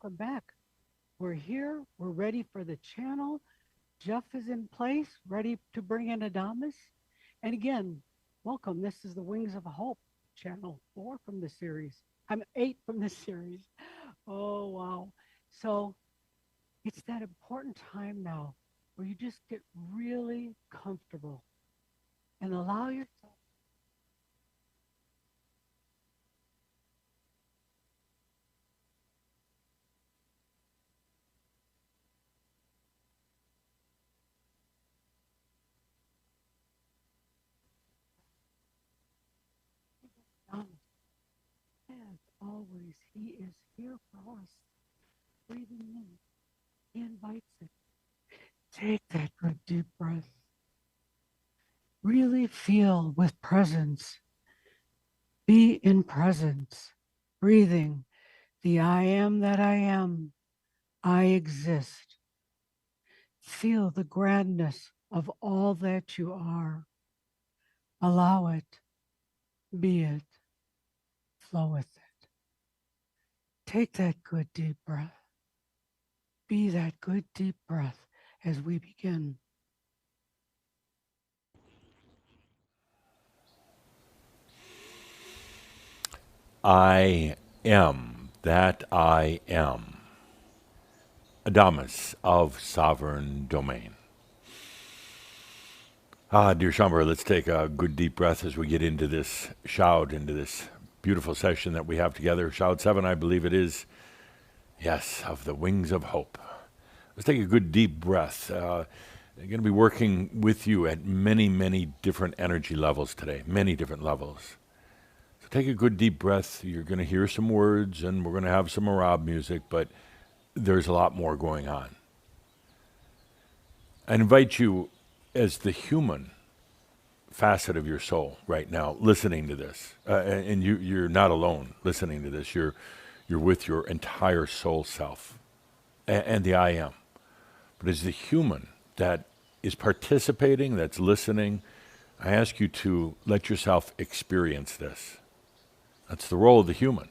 welcome back. We're here. We're ready for the channel. Jeff is in place, ready to bring in Adamus. And again, welcome. This is the Wings of Hope, channel 4 from the series. I'm 8 from the series. Oh, wow. So it's that important time now where you just get really comfortable and allow yourself down. As always, he is here for us. Breathing in, he invites it. Take that good deep breath. Really feel with presence. Be in presence. Breathing the I am that I am. I exist. Feel the grandness of all that you are. Allow it. Be it. Flow with it. Take that good deep breath. Be that good deep breath as we begin. I am that I am. Adamus of Sovereign Domain. Dear Shambra, let's take a good deep breath as we get into this Shoud, into this beautiful session that we have together. Shoud 7, I believe it is. Yes, of the Wings of Hope. Let's take a good deep breath. I'm going to be working with you at many, many different energy levels today, many different levels. So take a good deep breath. You're going to hear some words and we're going to have some Arab music, but there's a lot more going on. I invite you as the human facet of your soul right now, listening to this, and you're not alone listening to this. You're with your entire soul self and the I am. But as the human that is participating, that's listening, I ask you to let yourself experience this. That's the role of the human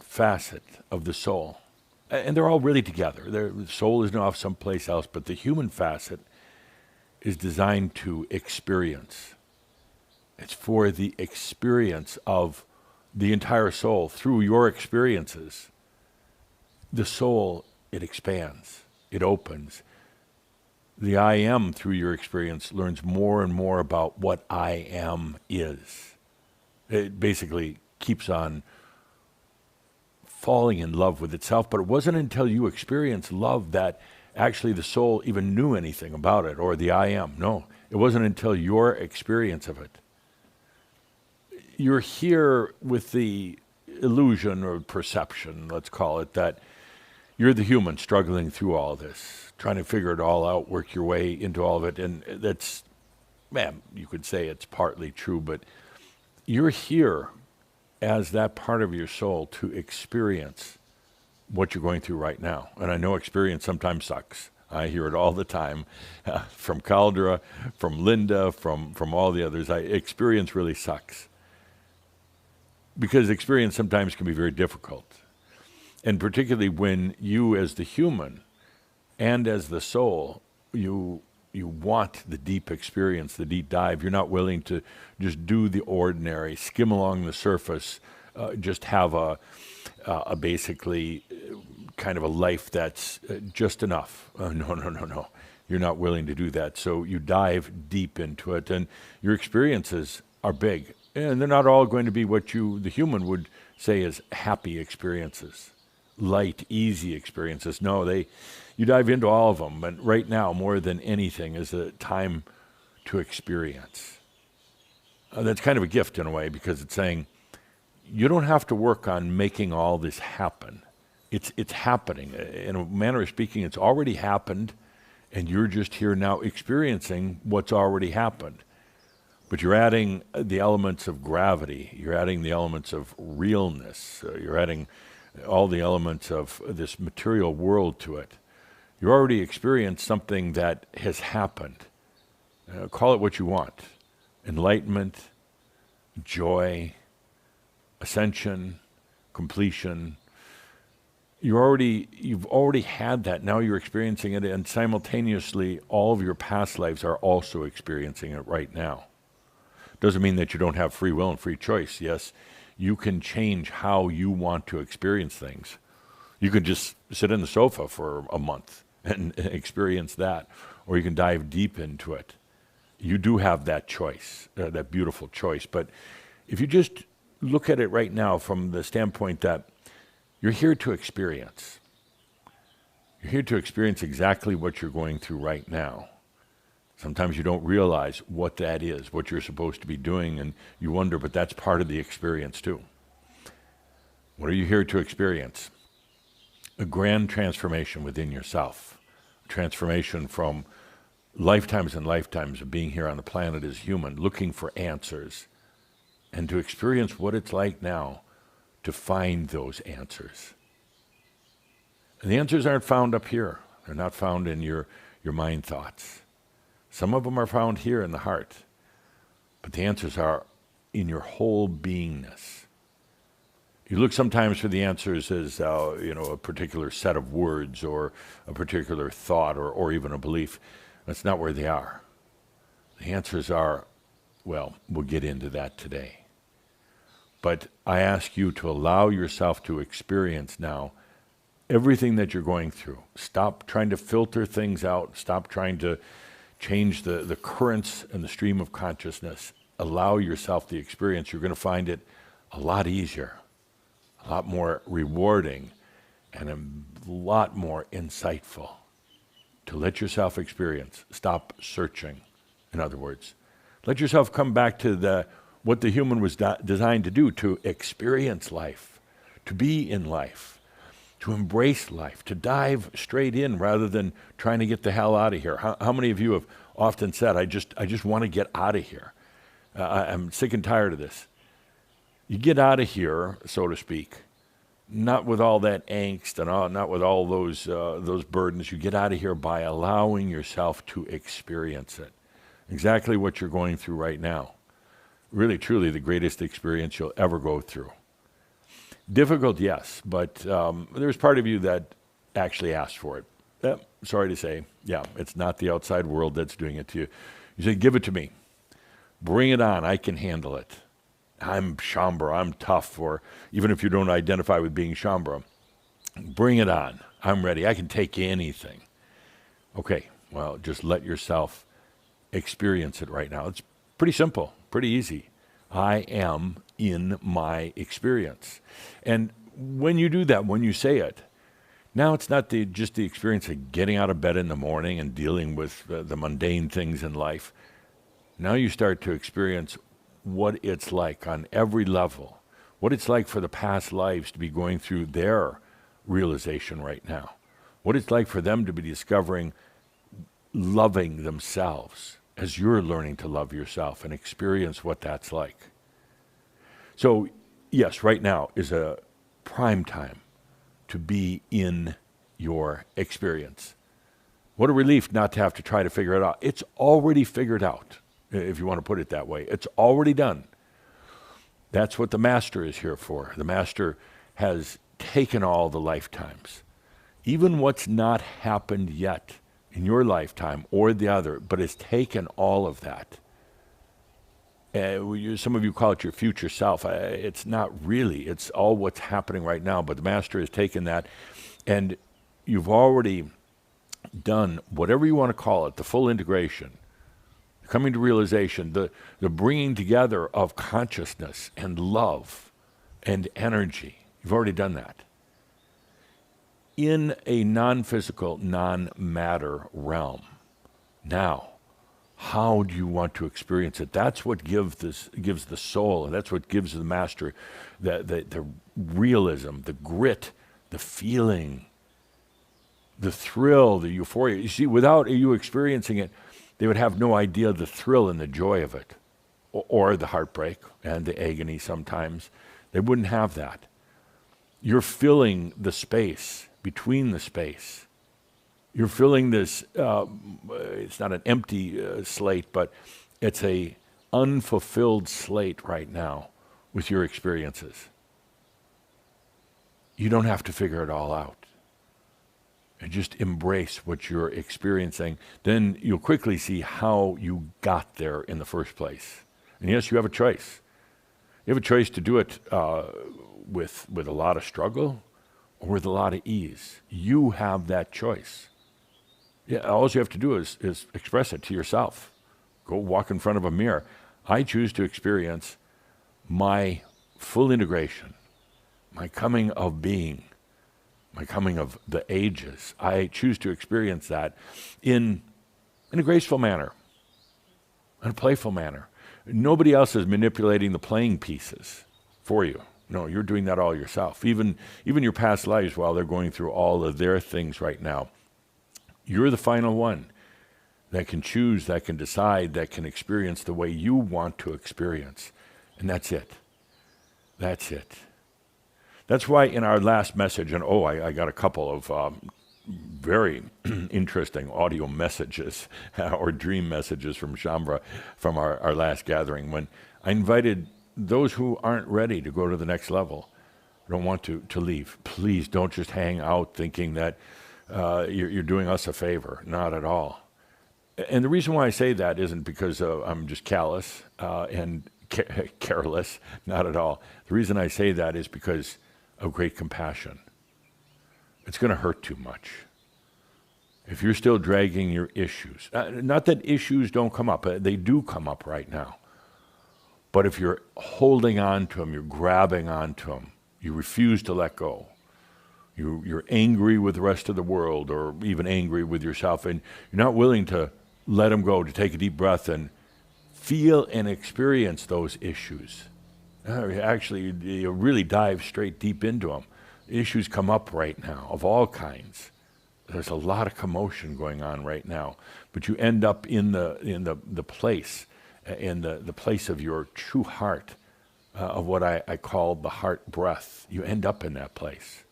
facet of the soul. And they're all really together. The soul isn't off someplace else, but the human facet is designed to experience. It's for the experience of the entire soul. Through your experiences, the soul, it expands, it opens. The I am, through your experience, learns more and more about what I am is. It basically keeps on falling in love with itself, but it wasn't until you experienced love that actually the soul even knew anything about it, or the I am. No, it wasn't until your experience of it. You're here with the illusion or perception, let's call it, that you're the human struggling through all this, trying to figure it all out, work your way into all of it, and that's, man, you could say it's partly true, but you're here as that part of your soul to experience what you're going through right now. And I know experience sometimes sucks. I hear it all the time from Caldera, from Linda, from all the others. Experience really sucks. Because experience sometimes can be very difficult. And particularly when you as the human and as the soul, you want the deep experience, the deep dive. You're not willing to just do the ordinary, skim along the surface, just have a basically kind of a life that's just enough. No. You're not willing to do that. So you dive deep into it, and your experiences are big. And they're not all going to be what you, the human, would say is happy experiences, light, easy experiences. No, you dive into all of them. And right now, more than anything, is a time to experience. That's kind of a gift in a way, because it's saying, you don't have to work on making all this happen. It's happening. In a manner of speaking, it's already happened, and you're just here now experiencing what's already happened. But you're adding the elements of gravity. You're adding the elements of realness. You're adding all the elements of this material world to it. You already experienced something that has happened. Call it what you want. Enlightenment, joy, ascension, completion, you've already had that. Now you're experiencing it, and simultaneously, all of your past lives are also experiencing it right now. Doesn't mean that you don't have free will and free choice. Yes, you can change how you want to experience things. You could just sit in the sofa for a month and experience that, or you can dive deep into it. You do have that choice, that beautiful choice. But if you just look at it right now from the standpoint that you're here to experience, you're here to experience exactly what you're going through right now. Sometimes you don't realize what that is, what you're supposed to be doing, and you wonder, but that's part of the experience too. What are you here to experience? A grand transformation within yourself. A transformation from lifetimes and lifetimes of being here on the planet as human, looking for answers, and to experience what it's like now to find those answers. And the answers aren't found up here. They're not found in your mind thoughts. Some of them are found here in the heart, but the answers are in your whole beingness. You look sometimes for the answers as a particular set of words or a particular thought or even a belief. That's not where they are. The answers are, well, we'll get into that today. But I ask you to allow yourself to experience now everything that you're going through. Stop trying to filter things out. Stop trying to change the currents and the stream of consciousness. Allow yourself the experience. You're going to find it a lot easier, a lot more rewarding, and a lot more insightful to let yourself experience. Stop searching, in other words. Let yourself come back to what the human was designed to do, to experience life, to be in life, to embrace life, to dive straight in rather than trying to get the hell out of here. How many of you have often said, I just want to get out of here. I'm sick and tired of this. You get out of here, so to speak, not with all that angst and not with all those burdens. You get out of here by allowing yourself to experience it. Exactly what you're going through right now. Really, truly, the greatest experience you'll ever go through. Difficult, yes, but there's part of you that actually asked for it. Sorry to say, it's not the outside world that's doing it to you. You say, give it to me. Bring it on. I can handle it. I'm Shambra. I'm tough. Or even if you don't identify with being Shambra, bring it on. I'm ready. I can take anything. Okay, well, just let yourself experience it right now. It's pretty simple, pretty easy. I am in my experience. And when you do that, when you say it, now it's not just the experience of getting out of bed in the morning and dealing with the mundane things in life. Now you start to experience what it's like on every level, what it's like for the past lives to be going through their realization right now, what it's like for them to be discovering loving themselves as you're learning to love yourself and experience what that's like. So, yes, right now is a prime time to be in your experience. What a relief not to have to try to figure it out. It's already figured out, if you want to put it that way. It's already done. That's what the Master is here for. The Master has taken all the lifetimes, even what's not happened yet in your lifetime or the other, but has taken all of that. Some of you call it your future self. It's not really. It's all what's happening right now, but the Master has taken that, and you've already done whatever you want to call it, the full integration, coming to realization, the bringing together of consciousness and love and energy. You've already done that. In a non-physical, non-matter realm. Now, how do you want to experience it? That's what gives the soul, and that's what gives the Master the realism, the grit, the feeling, the thrill, the euphoria. You see, without you experiencing it, they would have no idea the thrill and the joy of it, or the heartbreak and the agony sometimes. They wouldn't have that. You're filling the space between the space. You're filling this, it's not an empty slate, but it's a unfulfilled slate right now with your experiences. You don't have to figure it all out. And just embrace what you're experiencing. Then you'll quickly see how you got there in the first place. And yes, you have a choice. You have a choice to do it with a lot of struggle or with a lot of ease. You have that choice. Yeah, all you have to do is express it to yourself. Go walk in front of a mirror. I choose to experience my full integration, my coming of being, my coming of the ages. I choose to experience that in a graceful manner, in a playful manner. Nobody else is manipulating the playing pieces for you. No, you're doing that all yourself. Even your past lives, while they're going through all of their things right now, you're the final one that can choose, that can decide, that can experience the way you want to experience. And that's it. That's it. That's why in our last message, and I got a couple of very interesting audio messages or dream messages from Shambra from our last gathering, when I invited those who aren't ready to go to the next level, don't want to leave. Please don't just hang out thinking that you're doing us a favor. Not at all. And the reason why I say that isn't because I'm just callous and careless. Not at all. The reason I say that is because of great compassion. It's going to hurt too much. If you're still dragging your issues, not that issues don't come up, they do come up right now. But if you're holding on to them, you're grabbing onto them, you refuse to let go, you're angry with the rest of the world or even angry with yourself, and you're not willing to let them go, to take a deep breath and feel and experience those issues. Actually, you really dive straight deep into them. Issues come up right now of all kinds. There's a lot of commotion going on right now, but you end up in the place, in the place of your true heart, of what I call the heart breath. You end up in that place.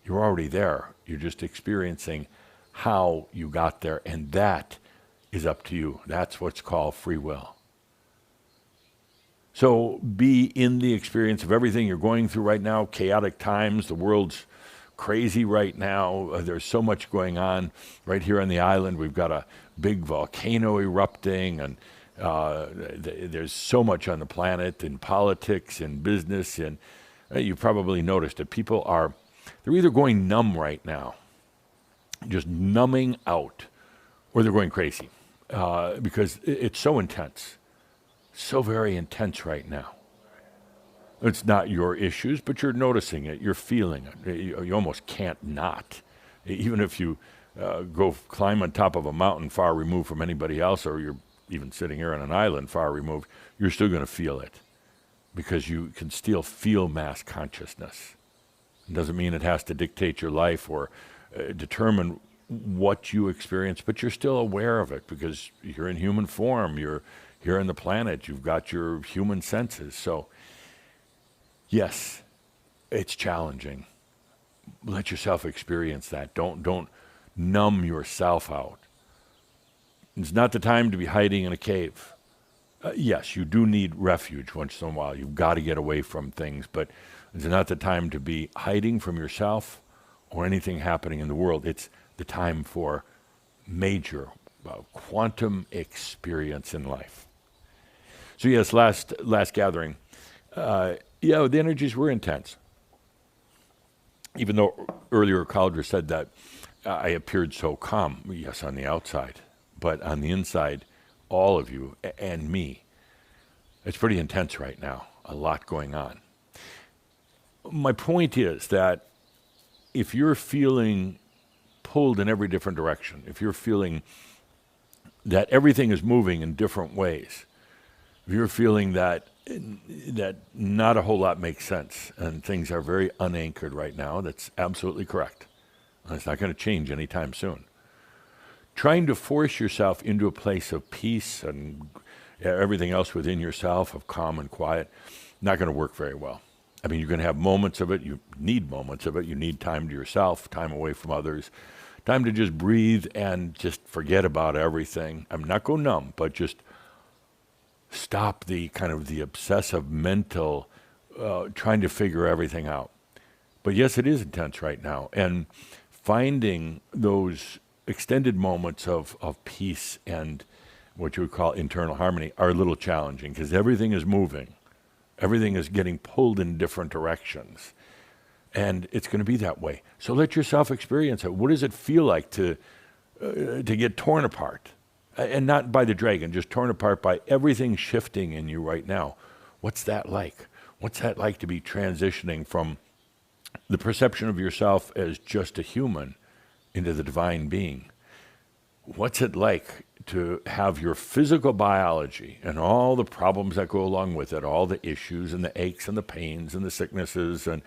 You're already there. You're just experiencing how you got there, and that is up to you. That's what's called free will. So be in the experience of everything you're going through right now, chaotic times, the world's crazy right now. There's so much going on right here on the island. We've got a big volcano erupting, and there's so much on the planet, in politics, in business, and you probably noticed that people they're either going numb right now, just numbing out, or they're going crazy because it's so intense. So very intense right now. It's not your issues, but you're noticing it, you're feeling it. You almost can't not. Even if you go climb on top of a mountain far removed from anybody else, or you're even sitting here on an island far removed, you're still going to feel it because you can still feel mass consciousness. It doesn't mean it has to dictate your life or determine what you experience, but you're still aware of it because you're in human form, you're here on the planet, you've got your human senses. So, yes, it's challenging. Let yourself experience that. Don't numb yourself out. It's not the time to be hiding in a cave. Yes, you do need refuge once in a while. You've got to get away from things, but it's not the time to be hiding from yourself or anything happening in the world. It's the time for major quantum experience in life. So yes, last gathering, the energies were intense. Even though earlier Cauldre said that I appeared so calm, yes, on the outside, but on the inside, all of you and me, it's pretty intense right now, a lot going on. My point is that if you're feeling pulled in every different direction, if you're feeling that everything is moving in different ways, if you're feeling that not a whole lot makes sense and things are very unanchored right now, that's absolutely correct. It's not going to change anytime soon. Trying to force yourself into a place of peace and everything else within yourself, of calm and quiet, not going to work very well. I mean, you're going to have moments of it. You need moments of it. You need time to yourself, time away from others, time to just breathe and just forget about everything. I'm not go numb, but just stop the kind of the obsessive mental trying to figure everything out. But yes, it is intense right now. And finding those extended moments of peace and what you would call internal harmony are a little challenging because everything is moving. Everything is getting pulled in different directions. And it's going to be that way. So let yourself experience it. What does it feel like to get torn apart? And not by the dragon, just torn apart by everything shifting in you right now. What's that like? What's that like to be transitioning from the perception of yourself as just a human into the divine being? What's it like to have your physical biology and all the problems that go along with it, all the issues and the aches and the pains and the sicknesses and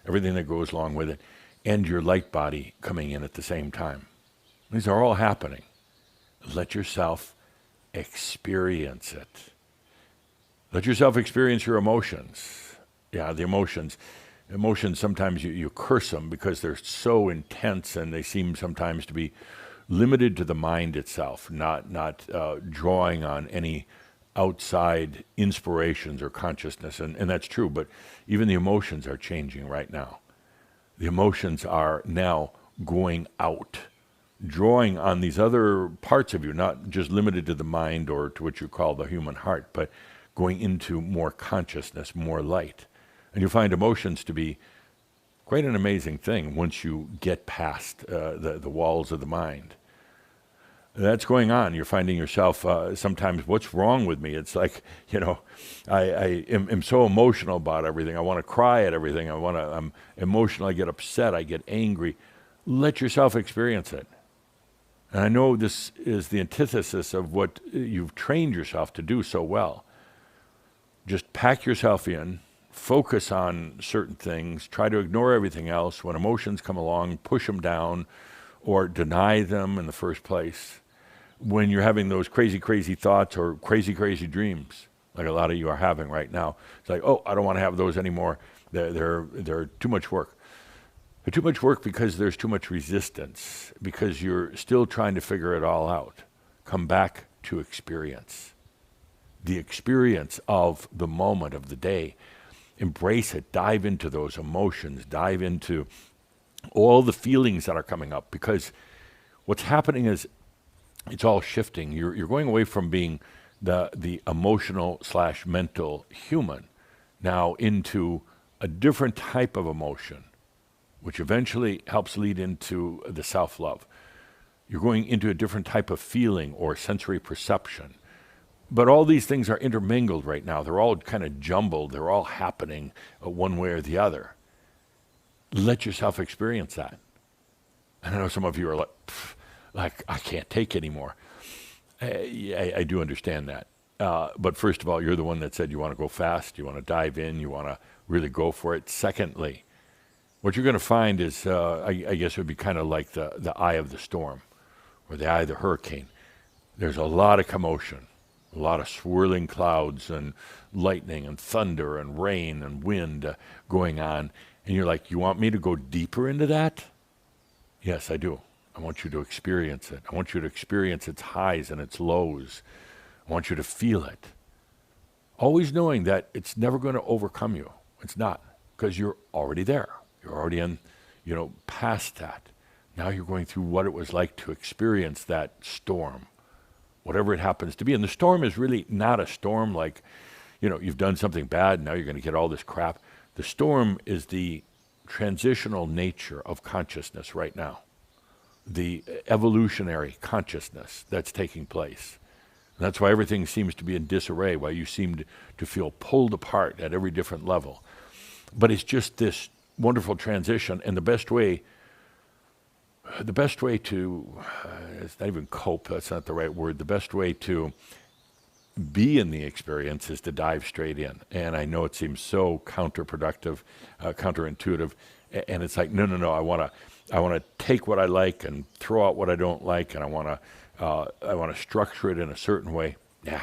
everything that goes along with it, and your light body coming in at the same time? These are all happening. Let yourself experience it. Let yourself experience your emotions. Yeah, the emotions. Emotions, sometimes you curse them because they're so intense and they seem sometimes to be limited to the mind itself, not drawing on any outside inspirations or consciousness. And that's true, but even the emotions are changing right now. The emotions are now going out, drawing on these other parts of you, not just limited to the mind or to what you call the human heart, but going into more consciousness, more light. And you find emotions to be quite an amazing thing once you get past the walls of the mind. That's going on. You're finding yourself sometimes, what's wrong with me? It's like, I am so emotional about everything. I want to cry at everything. I'm emotional. I get upset. I get angry. Let yourself experience it. And I know this is the antithesis of what you've trained yourself to do so well. Just pack yourself in, focus on certain things, try to ignore everything else. When emotions come along, push them down or deny them in the first place. When you're having those crazy, crazy thoughts or crazy, crazy dreams, like a lot of you are having right now, it's like, oh, I don't want to have those anymore. They're too much work. They're too much work because there's too much resistance, because you're still trying to figure it all out. Come back to experience. The experience of the moment of the day. Embrace it. Dive into those emotions. Dive into all the feelings that are coming up, because what's happening is it's all shifting. You're going away from being the emotional / mental human now into a different type of emotion, which eventually helps lead into the self-love. You're going into a different type of feeling or sensory perception. But all these things are intermingled right now. They're all kind of jumbled. They're all happening one way or the other. Let yourself experience that. And I know some of you are like I can't take anymore. I do understand that. But first of all, you're the one that said you want to go fast, you want to dive in, you want to really go for it. Secondly, what you're going to find is, I guess it would be kind of like the eye of the storm or the eye of the hurricane. There's a lot of commotion, a lot of swirling clouds and lightning and thunder and rain and wind going on. And you're like, you want me to go deeper into that? Yes, I do. I want you to experience it. I want you to experience its highs and its lows. I want you to feel it. Always knowing that it's never going to overcome you. It's not, because you're already there. You're already in, past that. Now you're going through what it was like to experience that storm, whatever it happens to be. And the storm is really not a storm like, you've done something bad, now you're going to get all this crap. The storm is the transitional nature of consciousness right now. The evolutionary consciousness that's taking place. And that's why everything seems to be in disarray, why you seem to feel pulled apart at every different level. But it's just this wonderful transition, and the best way to, it's not even cope, that's not the right word, the best way to be in the experience is to dive straight in. And I know it seems so counterproductive, counterintuitive, and it's like, no, I want to take what I like and throw out what I don't like, and I want to structure it in a certain way. Nah,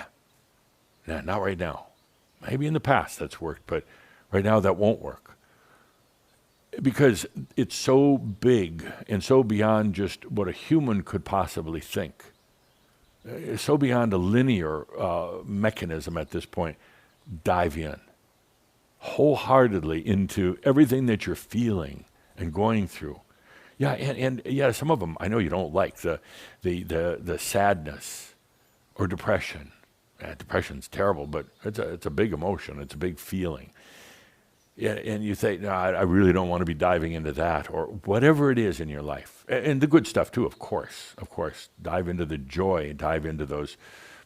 not right now. Maybe in the past that's worked, but right now that won't work. Because it's so big and so beyond just what a human could possibly think. It's so beyond a linear mechanism at this point. Dive in. wholeheartedly into everything that you're feeling and going through. Yeah, and yeah, some of them I know you don't like, the sadness or depression. Depression's terrible, but it's a big emotion. It's a big feeling. Yeah, and you think, no, I really don't want to be diving into that, or whatever it is in your life. And the good stuff too, of course. Of course, dive into the joy, dive into those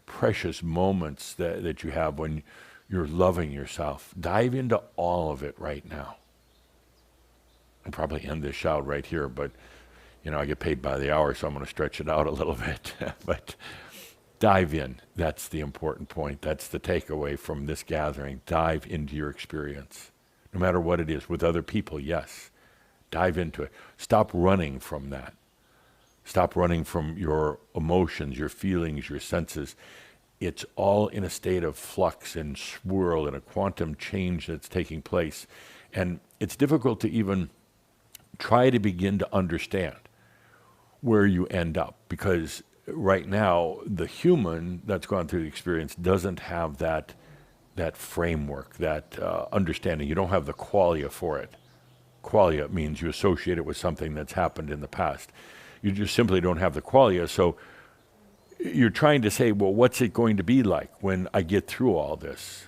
precious moments that you have when you're loving yourself. Dive into all of it right now. I'll probably end this shout right here, but I get paid by the hour, so I'm going to stretch it out a little bit. But dive in. That's the important point. That's the takeaway from this gathering. Dive into your experience. No matter what it is, with other people, yes. Dive into it. Stop running from that. Stop running from your emotions, your feelings, your senses. It's all in a state of flux and swirl and a quantum change that's taking place. And it's difficult to even try to begin to understand where you end up, because right now the human that's gone through the experience doesn't have that framework, that understanding. You don't have the qualia for it. Qualia means you associate it with something that's happened in the past. You just simply don't have the qualia, so you're trying to say, well, what's it going to be like when I get through all this?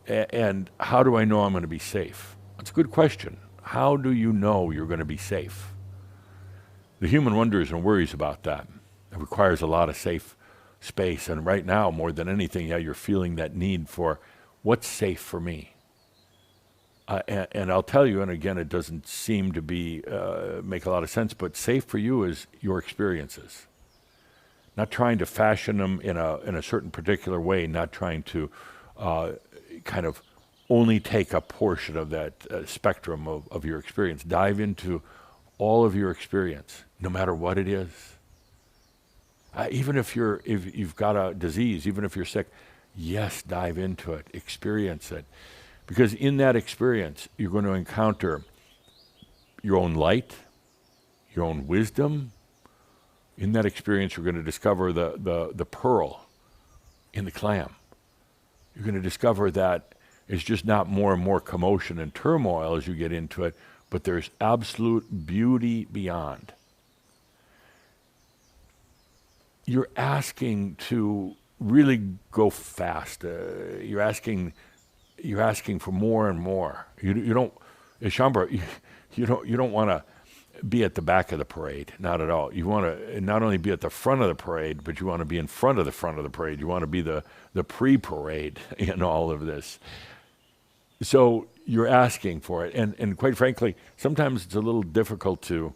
And how do I know I'm going to be safe? That's a good question. How do you know you're going to be safe? The human wonders and worries about that. It requires a lot of safe space. And right now, more than anything, you're feeling that need for what's safe for me. And I'll tell you, and again, it doesn't seem to be make a lot of sense, but safe for you is your experiences. Not trying to fashion them in a certain particular way, not trying to kind of only take a portion of that spectrum of your experience. Dive into all of your experience, no matter what it is. Even if you've got a disease, even if you're sick, yes, dive into it, experience it. Because in that experience, you're going to encounter your own light, your own wisdom. In that experience, you're going to discover the pearl in the clam. You're going to discover that it's just not more and more commotion and turmoil as you get into it, but there's absolute beauty beyond. You're asking to really go fast. You're asking for more and more. You don't, Shambra, you don't want to be at the back of the parade, not at all. You want to not only be at the front of the parade, but you want to be in front of the parade. You want to be the pre-parade in all of this. So you're asking for it, and quite frankly, sometimes it's a little difficult to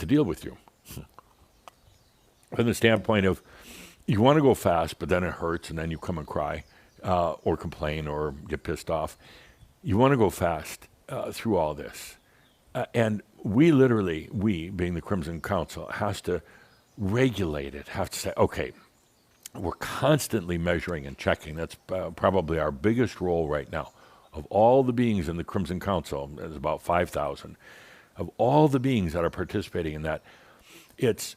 deal with you. From the standpoint of, you want to go fast, but then it hurts, and then you come and cry, or complain, or get pissed off. You want to go fast through all this. And we being the Crimson Council, has to regulate it, have to say, okay, we're constantly measuring and checking. That's probably our biggest role right now. Of all the beings in the Crimson Council, there's about 5,000, of all the beings that are participating in that, it's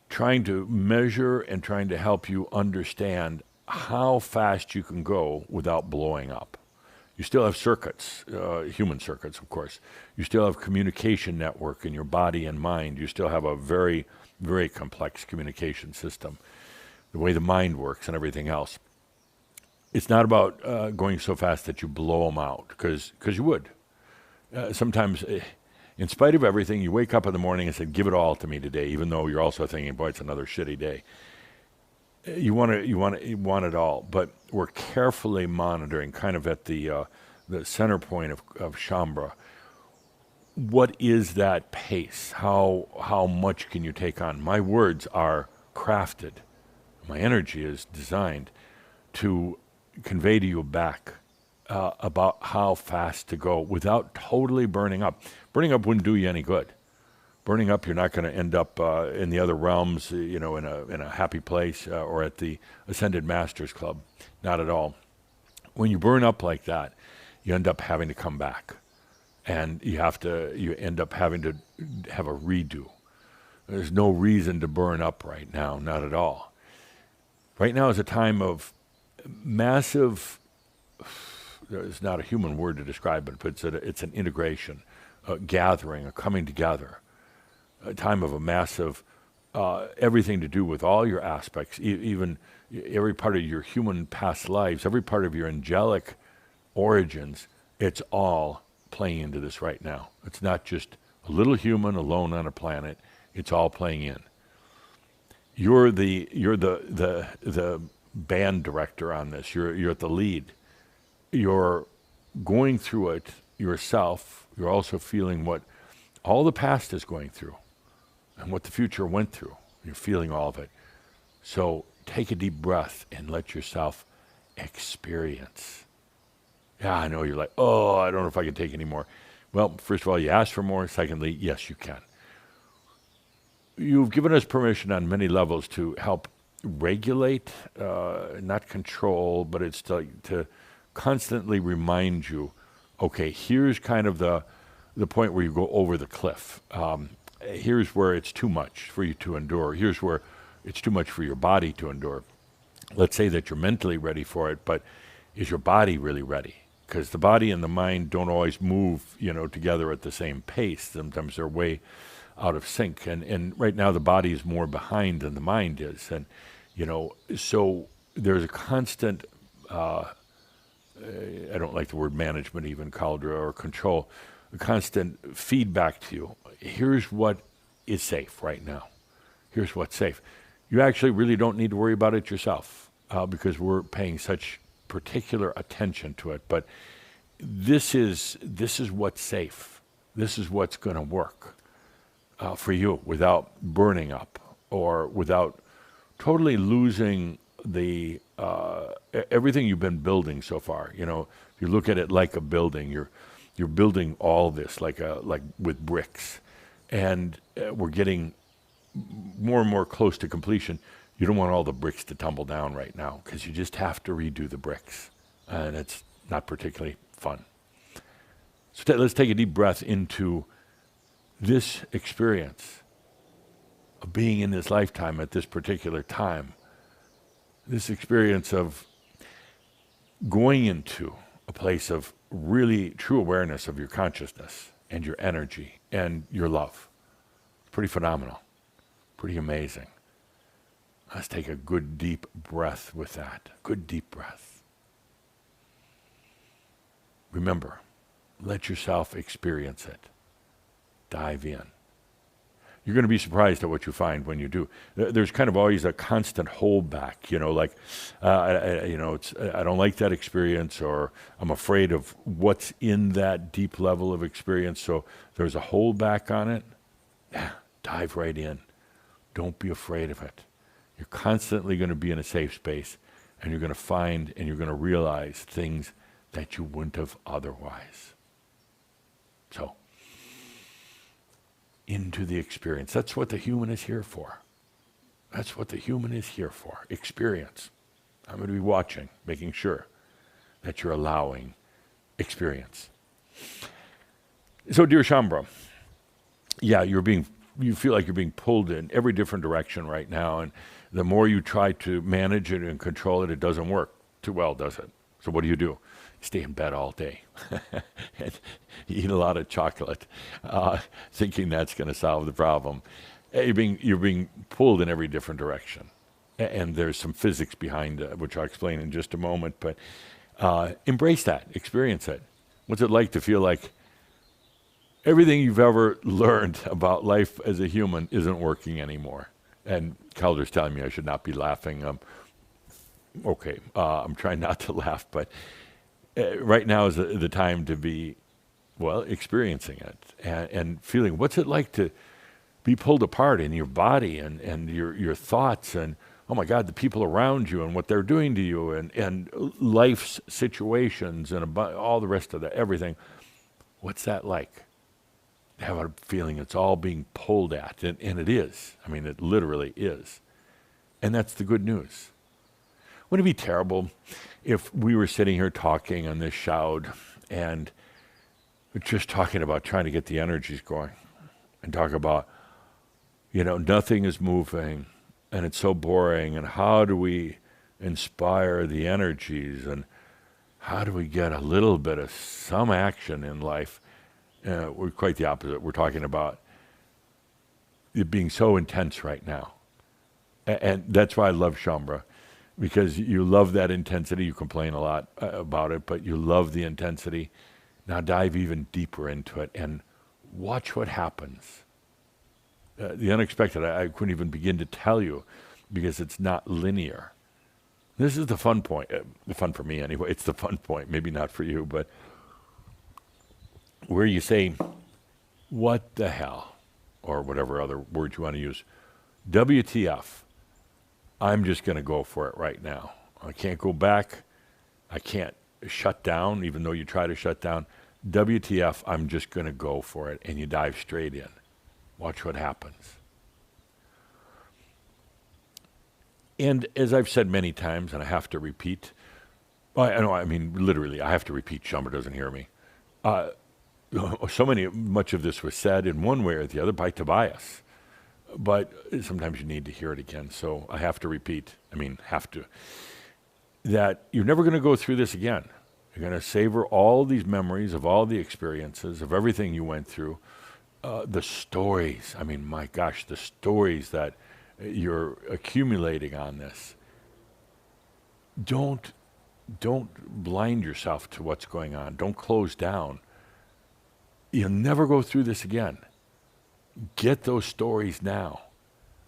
trying to measure and trying to help you understand how fast you can go without blowing up. You still have circuits, human circuits, of course. You still have communication network in your body and mind. You still have a very, very complex communication system, the way the mind works and everything else. It's not about going so fast that you blow them out, because you would. Sometimes, in spite of everything, you wake up in the morning and say, give it all to me today, even though you're also thinking, boy, it's another shitty day. You want it all, but we're carefully monitoring, kind of at the center point of Shambra. What is that pace? How much can you take on? My words are crafted. My energy is designed to convey to you back about how fast to go without totally burning up. Burning up wouldn't do you any good. Burning up, you're not going to end up in the other realms, in a happy place or at the Ascended Masters Club. Not at all. When you burn up like that, you end up having to come back, and you end up having to have a redo. There's no reason to burn up right now, not at all. Right now is a time of massive There's not a human word to describe it, but it's an integration, a gathering, a coming together, a time of a massive, everything to do with all your aspects, even every part of your human past lives, every part of your angelic origins, it's all playing into this right now. It's not just a little human alone on a planet. It's all playing in. You're the band director on this. You're at the lead. You're going through it yourself. You're also feeling what all the past is going through and what the future went through. You're feeling all of it. So take a deep breath and let yourself experience. Yeah, I know you're like, oh, I don't know if I can take any more. Well, first of all, you asked for more. Secondly, yes, you can. You've given us permission on many levels to help regulate, not control, but it's to constantly remind you, okay, here's kind of the point where you go over the cliff. Here's where it's too much for you to endure. Here's where it's too much for your body to endure. Let's say that you're mentally ready for it, but is your body really ready? Because the body and the mind don't always move, together at the same pace. Sometimes they're way out of sync. And right now the body is more behind than the mind is. And, so there's a constant, I don't like the word management even, Caldra, or control, a constant feedback to you. Here's what is safe right now. Here's what's safe. You actually really don't need to worry about it yourself because we're paying such particular attention to it. But this is what's safe. This is what's going to work for you without burning up or without totally losing the everything you've been building so far. If you look at it like a building, you're building all this like with bricks, and we're getting more and more close to completion. You don't want all the bricks to tumble down right now because you just have to redo the bricks, and it's not particularly fun. So let's take a deep breath into this experience of being in this lifetime at this particular time. This experience of going into a place of really true awareness of your consciousness and your energy and your love. Pretty phenomenal. Pretty amazing. Let's take a good deep breath with that. Good deep breath. Remember, let yourself experience it. Dive in. You're going to be surprised at what you find when you do. There's kind of always a constant holdback, I don't like that experience, or I'm afraid of what's in that deep level of experience. So there's a holdback on it. Yeah, dive right in. Don't be afraid of it. You're constantly going to be in a safe space, and you're going to find and you're going to realize things that you wouldn't have otherwise. So, into the experience. That's what the human is here for. That's what the human is here for. Experience. I'm going to be watching, making sure that you're allowing experience. So, dear Shambra, yeah, you feel like you're being pulled in every different direction right now, and the more you try to manage it and control it, it doesn't work too well, does it? So what do? You stay in bed all day and eat a lot of chocolate, thinking that's going to solve the problem. You're being pulled in every different direction, and there's some physics behind it, which I'll explain in just a moment. But embrace that, experience it. What's it like to feel like everything you've ever learned about life as a human isn't working anymore? And Calder's telling me I should not be laughing. Okay, I'm trying not to laugh, but right now is the time to be, experiencing it and feeling what's it like to be pulled apart in your body and your thoughts, and oh my God, the people around you and what they're doing to you, and life's situations and all the rest of everything. What's that like? Have a feeling it's all being pulled at, and it is. I mean, it literally is. And that's the good news. Wouldn't it be terrible if we were sitting here talking on this Shoud and just talking about trying to get the energies going and talk about, nothing is moving and it's so boring, and how do we inspire the energies, and how do we get a little bit of some action in life? We're quite the opposite. We're talking about it being so intense right now. And that's why I love Shambra, because you love that intensity. You complain a lot about it, but you love the intensity. Now dive even deeper into it and watch what happens. The unexpected, I couldn't even begin to tell you because it's not linear. This is the fun point. The fun for me anyway. It's the fun point. Maybe not for you, but where you say, what the hell? Or whatever other word you want to use. WTF. I'm just going to go for it right now. I can't go back. I can't shut down, even though you try to shut down. WTF, I'm just going to go for it. And you dive straight in. Watch what happens. And as I've said many times, and I have to repeat, literally, I have to repeat. Shambra doesn't hear me. Much of this was said in one way or the other by Tobias. But sometimes you need to hear it again, so I have to repeat. That you're never going to go through this again. You're going to savor all these memories of all the experiences, of everything you went through, the stories. My gosh, the stories that you're accumulating on this. Don't blind yourself to what's going on. Don't close down. You'll never go through this again. Get those stories now.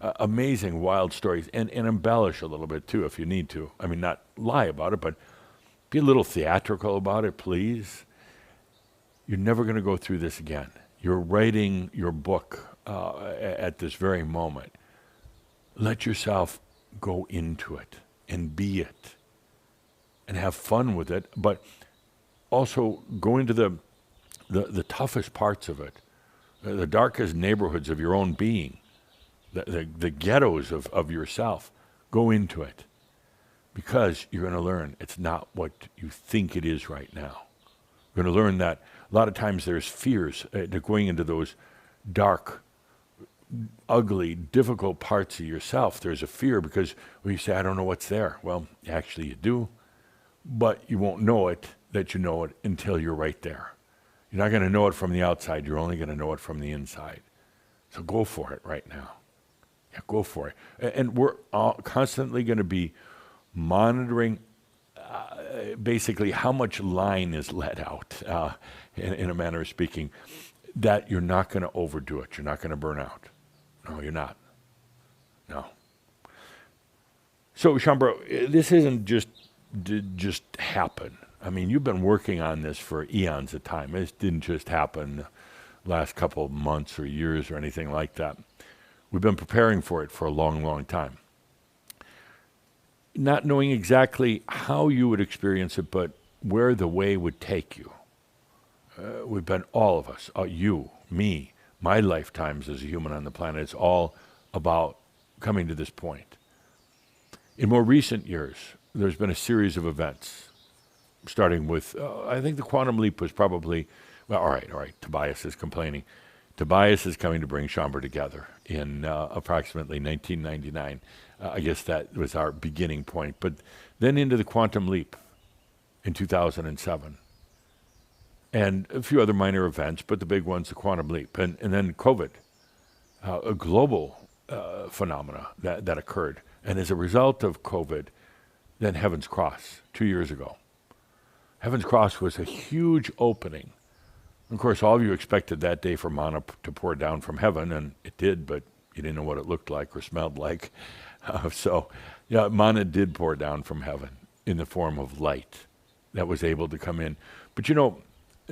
Amazing, wild stories. And embellish a little bit, too, if you need to. Not lie about it, but be a little theatrical about it, please. You're never going to go through this again. You're writing your book at this very moment. Let yourself go into it and be it and have fun with it, but also go into the toughest parts of it, the darkest neighborhoods of your own being, the ghettos of yourself. Go into it because you're going to learn it's not what you think it is right now. You're going to learn that a lot of times there's fears going into those dark, ugly, difficult parts of yourself. There's a fear because you say, I don't know what's there. Well, actually you do, but you won't know it that you know it until you're right there. You're not going to know it from the outside. You're only going to know it from the inside. So go for it right now. Yeah, go for it. And we're constantly going to be monitoring basically how much line is let out, in a manner of speaking, that you're not going to overdo it. You're not going to burn out. No, you're not. No. So, Shambra, this isn't just happen. You've been working on this for eons of time. It didn't just happen the last couple of months or years or anything like that. We've been preparing for it for a long, long time. Not knowing exactly how you would experience it, but where the way would take you. We've been, all of us, you, me, my lifetimes as a human on the planet, it's all about coming to this point. In more recent years, there's been a series of events, starting with, I think the quantum leap was probably, well, all right, Tobias is complaining. Tobias is coming to bring Shambra together in approximately 1999. I guess that was our beginning point. But then into the quantum leap in 2007. And a few other minor events, but the big one's the quantum leap. And then COVID, a global phenomena that occurred. And as a result of COVID, then Heaven's Cross 2 years ago. Heaven's Cross was a huge opening. Of course, all of you expected that day for manna to pour down from heaven, and it did, but you didn't know what it looked like or smelled like. Manna did pour down from heaven in the form of light that was able to come in. But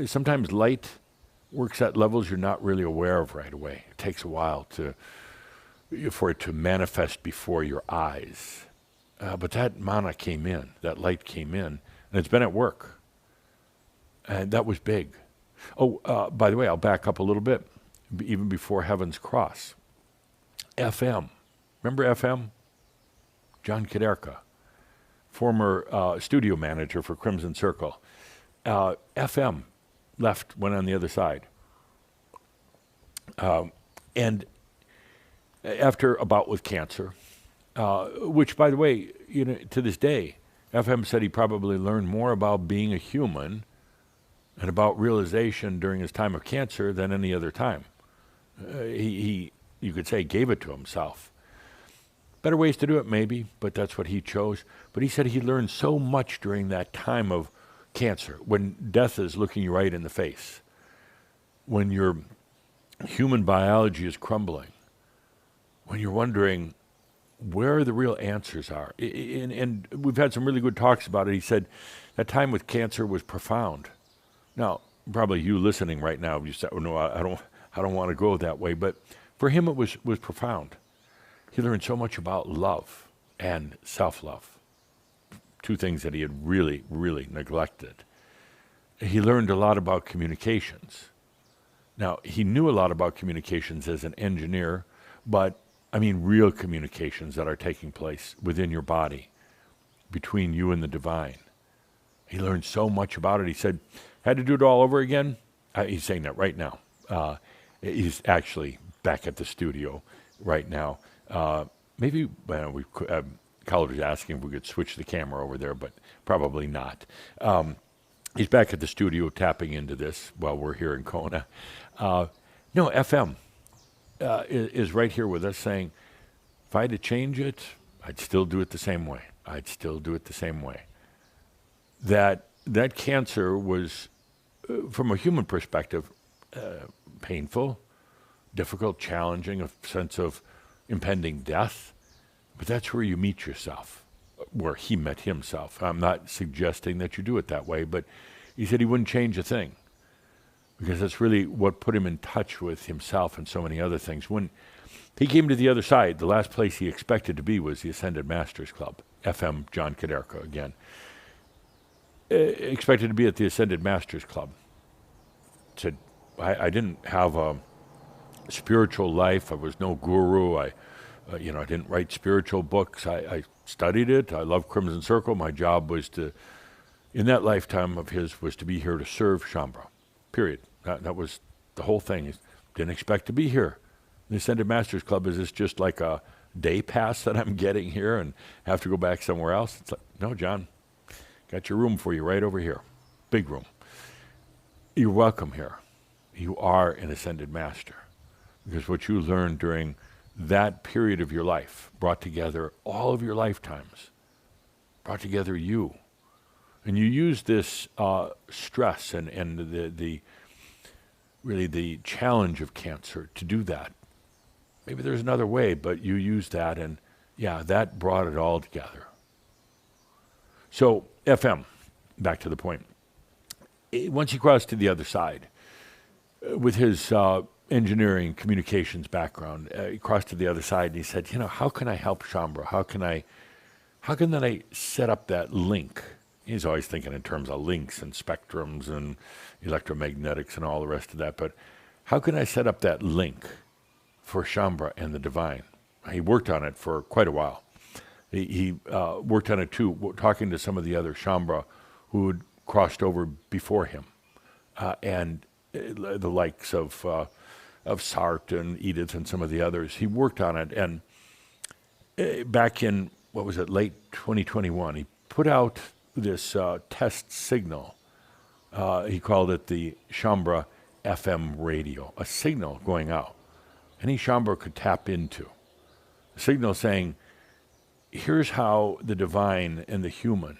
sometimes light works at levels you're not really aware of right away. It takes a while for it to manifest before your eyes. But that manna came in, that light came in, and it's been at work. And that was big. By the way, I'll back up a little bit, even before Heaven's Cross. FM. Remember FM? John Kaderka, former studio manager for Crimson Circle. FM went on the other side. And after a bout with cancer, which, by the way, to this day, FM said he probably learned more about being a human and about realization during his time of cancer than any other time. He, you could say, gave it to himself. Better ways to do it, maybe, but that's what he chose. But he said he learned so much during that time of cancer, when death is looking you right in the face, when your human biology is crumbling, when you're wondering where the real answers are. And we've had some really good talks about it. He said that time with cancer was profound. Now, probably you listening right now, you said, "Oh no, I don't want to go that way." But for him, it was profound. He learned so much about love and self-love, two things that he had really, really neglected. He learned a lot about communications. Now, he knew a lot about communications as an engineer, but I mean real communications that are taking place within your body, between you and the divine. He learned so much about it. He said, had to do it all over again? He's saying that right now. He's actually back at the studio right now. Maybe we could, College was asking if we could switch the camera over there, but probably not. He's back at the studio tapping into this while we're here in Kona. No, FM is right here with us saying, if I had to change it, I'd still do it the same way. I'd still do it the same way. That cancer was, from a human perspective, painful, difficult, challenging, a sense of impending death. But that's where you meet yourself, where he met himself. I'm not suggesting that you do it that way, but he said he wouldn't change a thing, because that's really what put him in touch with himself and so many other things. When he came to the other side, the last place he expected to be was the Ascended Masters Club, FM John Kaderka again. Expected to be at the Ascended Masters Club. Said, I didn't have a spiritual life. I was no guru. I didn't write spiritual books. I studied it. I love Crimson Circle. My job was to, in that lifetime of his, was to be here to serve Shambra. Period. That was the whole thing. He didn't expect to be here. The Ascended Masters Club, is this just like a day pass that I'm getting here and have to go back somewhere else? It's like, no, John, got your room for you right over here. Big room. You're welcome here. You are an Ascended Master, because what you learned during that period of your life brought together all of your lifetimes, brought together you. And you use this stress and the really the challenge of cancer to do that. Maybe there's another way, but you use that, and yeah, that brought it all together. So FM, back to the point. Once he crossed to the other side, with his engineering communications background, he crossed to the other side and he said, how can I help Shambra? How can I set up that link? He's always thinking in terms of links and spectrums and electromagnetics and all the rest of that. But how can I set up that link for Shambra and the divine? He worked on it for quite a while. He worked on it too, talking to some of the other Shambra who had crossed over before him, and the likes of Sartre and Edith and some of the others. He worked on it, and back in, late 2021, he put out this test signal. He called it the Shambra FM radio, a signal going out. Any Shambra could tap into. A signal saying, here's how the divine and the human,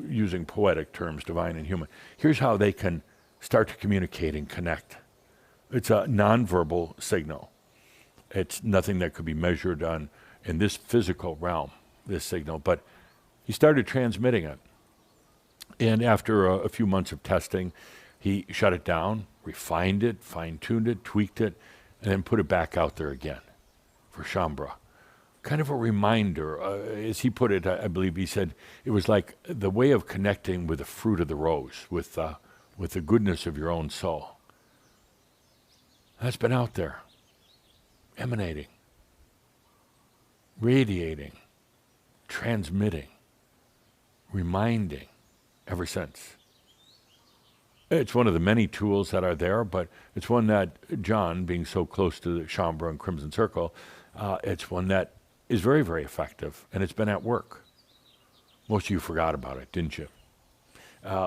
using poetic terms, divine and human, here's how they can start to communicate and connect. It's a nonverbal signal. It's nothing that could be measured on in this physical realm, this signal, but he started transmitting it. And after a few months of testing, he shut it down, refined it, fine-tuned it, tweaked it, and then put it back out there again for Shambra. Kind of a reminder, as he put it, I believe he said, it was like the way of connecting with the fruit of the rose, with the goodness of your own soul. That's been out there, emanating, radiating, transmitting, reminding ever since. It's one of the many tools that are there, but it's one that John, being so close to the Shambra and Crimson Circle, it's one that is very, very effective, and it's been at work. Most of you forgot about it, didn't you?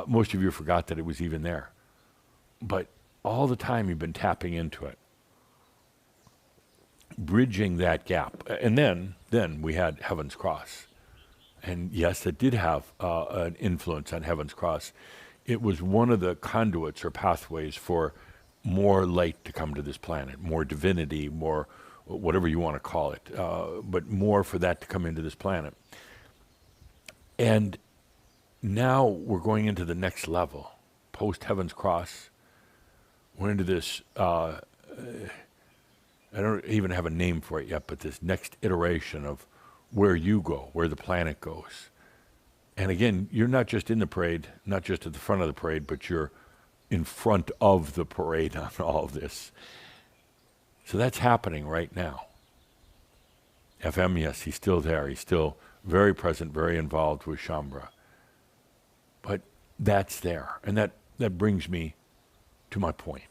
Most of you forgot that it was even there. But all the time you've been tapping into it, bridging that gap. And then we had Heaven's Cross. And yes, it did have an influence on Heaven's Cross. It was one of the conduits or pathways for more light to come to this planet, more divinity, more whatever you want to call it, but more for that to come into this planet. And now we're going into the next level, post Heaven's Cross. We're into this, I don't even have a name for it yet, but this next iteration of where you go, where the planet goes. And again, you're not just in the parade, not just at the front of the parade, but you're in front of the parade on all of this. So that's happening right now. FM, yes, he's still there. He's still very present, very involved with Shambra. But that's there. And that brings me to my point.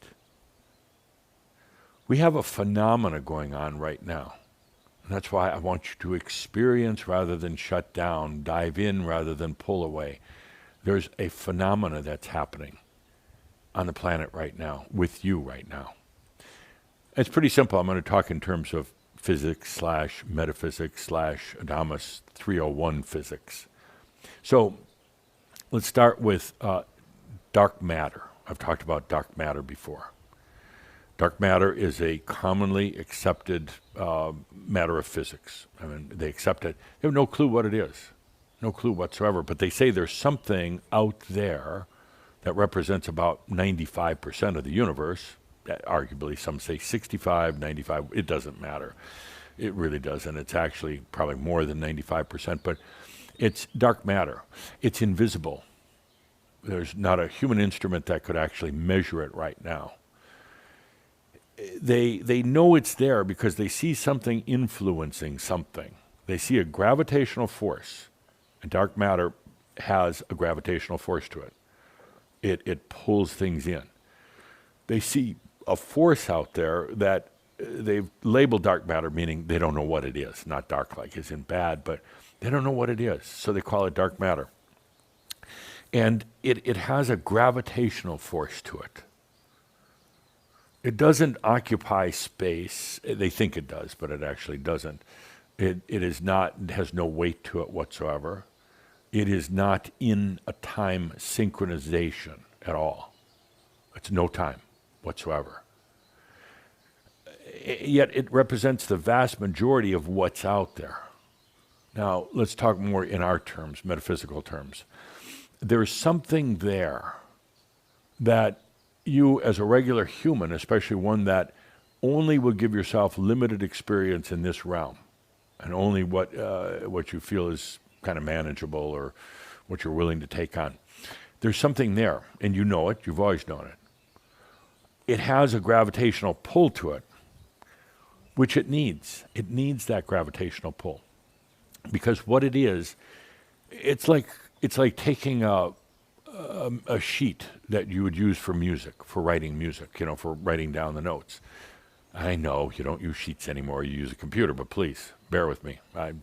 We have a phenomena going on right now. And that's why I want you to experience rather than shut down, dive in rather than pull away. There's a phenomena that's happening on the planet right now, with you right now. It's pretty simple. I'm going to talk in terms of physics / metaphysics / Adamus 301 physics. So let's start with dark matter. I've talked about dark matter before. Dark matter is a commonly accepted matter of physics. I mean, they accept it. They have no clue what it is, no clue whatsoever. But they say there's something out there that represents about 95% of the universe. Arguably, some say 65, 95. It doesn't matter. It really doesn't. It's actually probably more than 95%. But it's dark matter. It's invisible. There's not a human instrument that could actually measure it right now. They know it's there because they see something influencing something. They see a gravitational force, and dark matter has a gravitational force to it. It pulls things in. They see a force out there that they've labeled dark matter, meaning they don't know what it is. Not dark like as in bad, but they don't know what it is, so they call it dark matter. And it has a gravitational force to it. It doesn't occupy space. They think it does, but it actually doesn't. It is not, it has no weight to it whatsoever. It is not in a time synchronization at all. It's no time whatsoever. Yet it represents the vast majority of what's out there. Now, let's talk more in our terms, metaphysical terms. There's something there that you as a regular human, especially one that only will give yourself limited experience in this realm, and only what you feel is kind of manageable or what you're willing to take on. There's something there, and you know it. You've always known it. It has a gravitational pull to it, which it needs. It needs that gravitational pull, because what it is, it's like taking a sheet that you would use for music, for writing music, for writing down the notes. I know you don't use sheets anymore. You use a computer, but please bear with me. I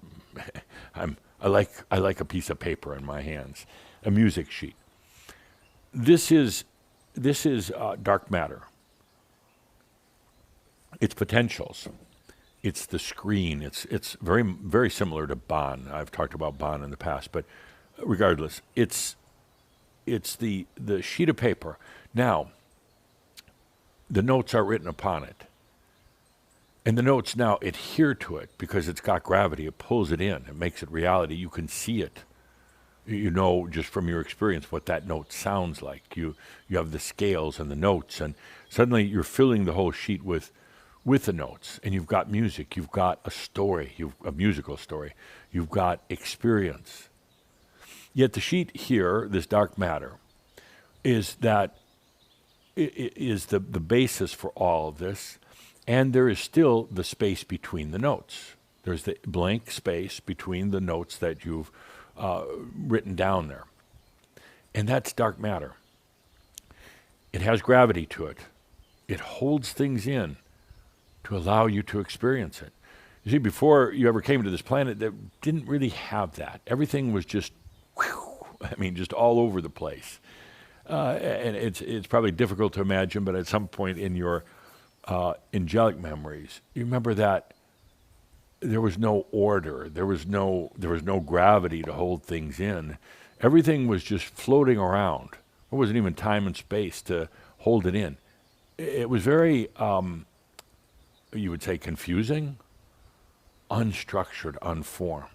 like a piece of paper in my hands, a music sheet. This is dark matter. Its potentials. It's the screen. It's very, very similar to Bon. I've talked about Bon in the past, but regardless, it's the sheet of paper. Now, the notes are written upon it. And the notes now adhere to it because it's got gravity. It pulls it in. It makes it reality. You can see it. You know just from your experience what that note sounds like. You have the scales and the notes, and suddenly you're filling the whole sheet with the notes. And you've got music. You've got a story, a musical story. You've got experience. Yet the sheet here, this dark matter, is the basis for all of this, and there is still the space between the notes. There's the blank space between the notes that you've written down there. And that's dark matter. It has gravity to it. It holds things in to allow you to experience it. You see, before you ever came to this planet, that didn't really have that. Everything was just I mean, just all over the place. And it's probably difficult to imagine, but at some point in your angelic memories, you remember that there was no order, there was no gravity to hold things in. Everything was just floating around. There wasn't even time and space to hold it in. It was very, you would say, confusing, unstructured, unformed.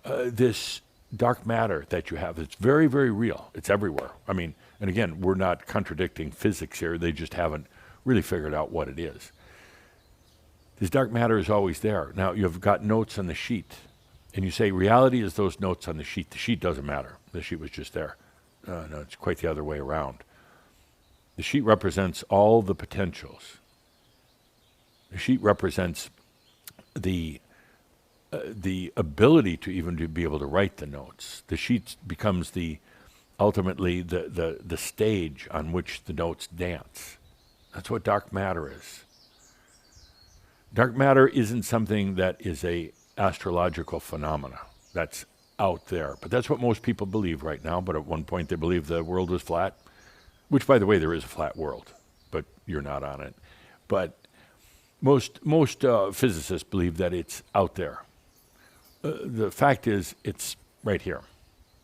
This dark matter that you have, it's very, very real. It's everywhere. I mean, and again, we're not contradicting physics here. They just haven't really figured out what it is. This dark matter is always there. Now, you've got notes on the sheet, and you say reality is those notes on the sheet. The sheet doesn't matter. The sheet was just there. No, it's quite the other way around. The sheet represents all the potentials. The sheet represents the ability to even to be able to write the notes. The sheet becomes ultimately the stage on which the notes dance. That's what dark matter is. Dark matter isn't something that is a astrological phenomena that's out there. But that's what most people believe right now. But at one point they believed the world was flat, which, by the way, there is a flat world, but you're not on it. But most physicists believe that it's out there. The fact is, it's right here.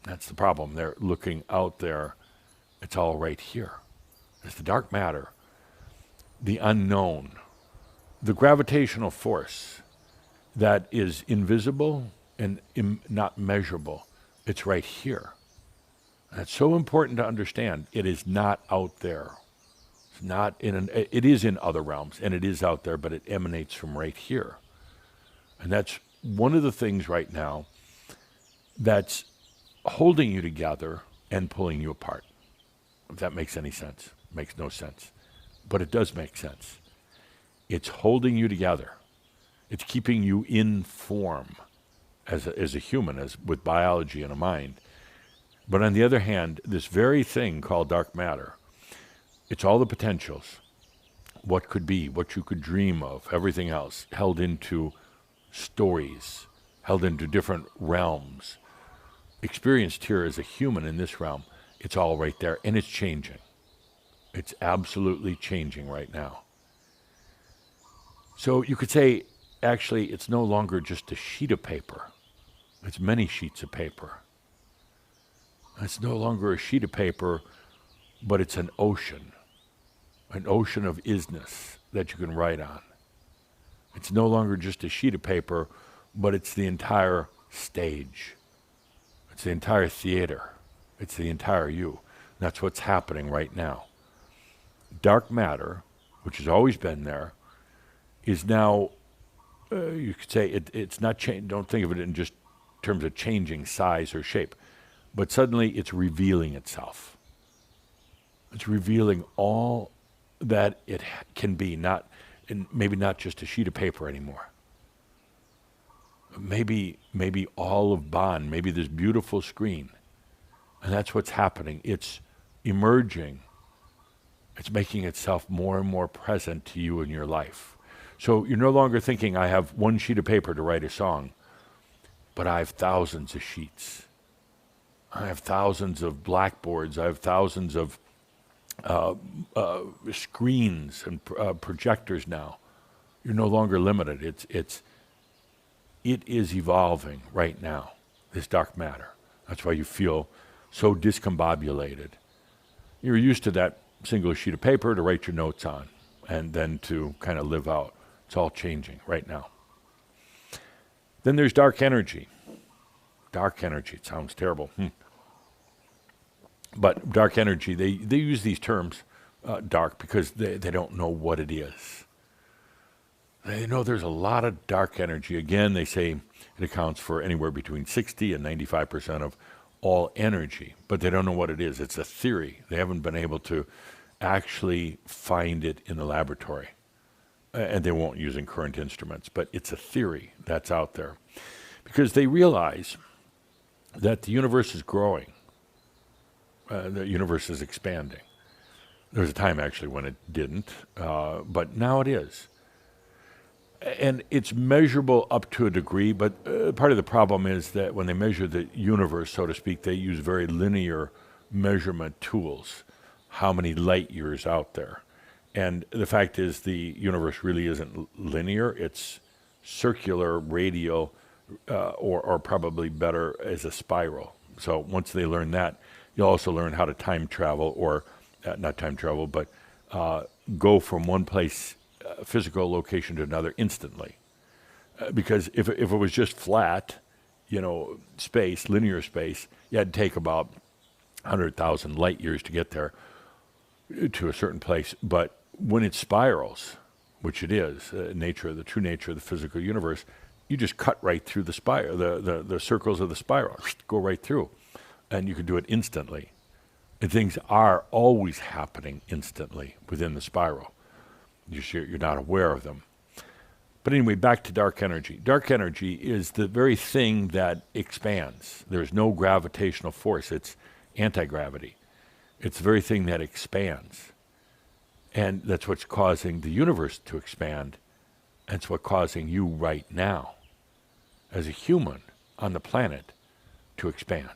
That's the problem. They're looking out there. It's all right here. It's the dark matter, the unknown, the gravitational force that is invisible and not measurable. It's right here. That's so important to understand. It is not out there. It's not it is in other realms, and it is out there, but it emanates from right here. And that's one of the things right now that's holding you together and pulling you apart. If that makes any sense. It makes no sense. But it does make sense. It's holding you together. It's keeping you in form as a human, as with biology and a mind. But on the other hand, this very thing called dark matter, it's all the potentials, what could be, what you could dream of, everything else, held into stories, held into different realms, experienced here as a human in this realm. It's all right there, and it's changing. It's absolutely changing right now. So you could say, actually, it's no longer just a sheet of paper. It's many sheets of paper. It's no longer a sheet of paper, but it's an ocean of isness that you can write on. It's no longer just a sheet of paper, but it's the entire stage. It's the entire theater. It's the entire you. That's what's happening right now. Dark matter, which has always been there, is now, you could say, it's not change. Don't think of it in just terms of changing size or shape, but suddenly it's revealing itself. It's revealing all that it can be, maybe not just a sheet of paper anymore. Maybe all of bond, maybe this beautiful screen. And that's what's happening. It's emerging. It's making itself more and more present to you in your life. So you're no longer thinking, I have one sheet of paper to write a song, but I have thousands of sheets. I have thousands of blackboards. I have thousands of screens and projectors now. You're no longer limited. It is evolving right now, this dark matter. That's why you feel so discombobulated. You're used to that single sheet of paper to write your notes on and then to kind of live out. It's all changing right now. Then there's dark energy. Dark energy, it sounds terrible. But dark energy, they use these terms, dark, because they don't know what it is. They know there's a lot of dark energy. Again, they say it accounts for anywhere between 60 and 95% of all energy, but they don't know what it is. It's a theory. They haven't been able to actually find it in the laboratory. And they won't using current instruments, but it's a theory that's out there. Because they realize that the universe is growing. The universe is expanding. There was a time actually when it didn't, but now it is. And it's measurable up to a degree, but part of the problem is that when they measure the universe, so to speak, they use very linear measurement tools. How many light years out there? And the fact is the universe really isn't linear. It's circular, radial, or probably better as a spiral. So once they learn that, you'll also learn how to time travel, or not time travel, but go from one place, physical location, to another instantly. Because if it was just flat, space, linear space, you had to take about 100,000 light years to get there to a certain place. But when it spirals, which it is, the true nature of the physical universe, you just cut right through the spiral, the circles of the spiral, go right through, and you can do it instantly. And things are always happening instantly within the spiral. You're not aware of them. But anyway, back to dark energy. Dark energy is the very thing that expands. There's no gravitational force. It's anti-gravity. It's the very thing that expands. And that's what's causing the universe to expand. That's what's causing you right now, as a human on the planet, to expand.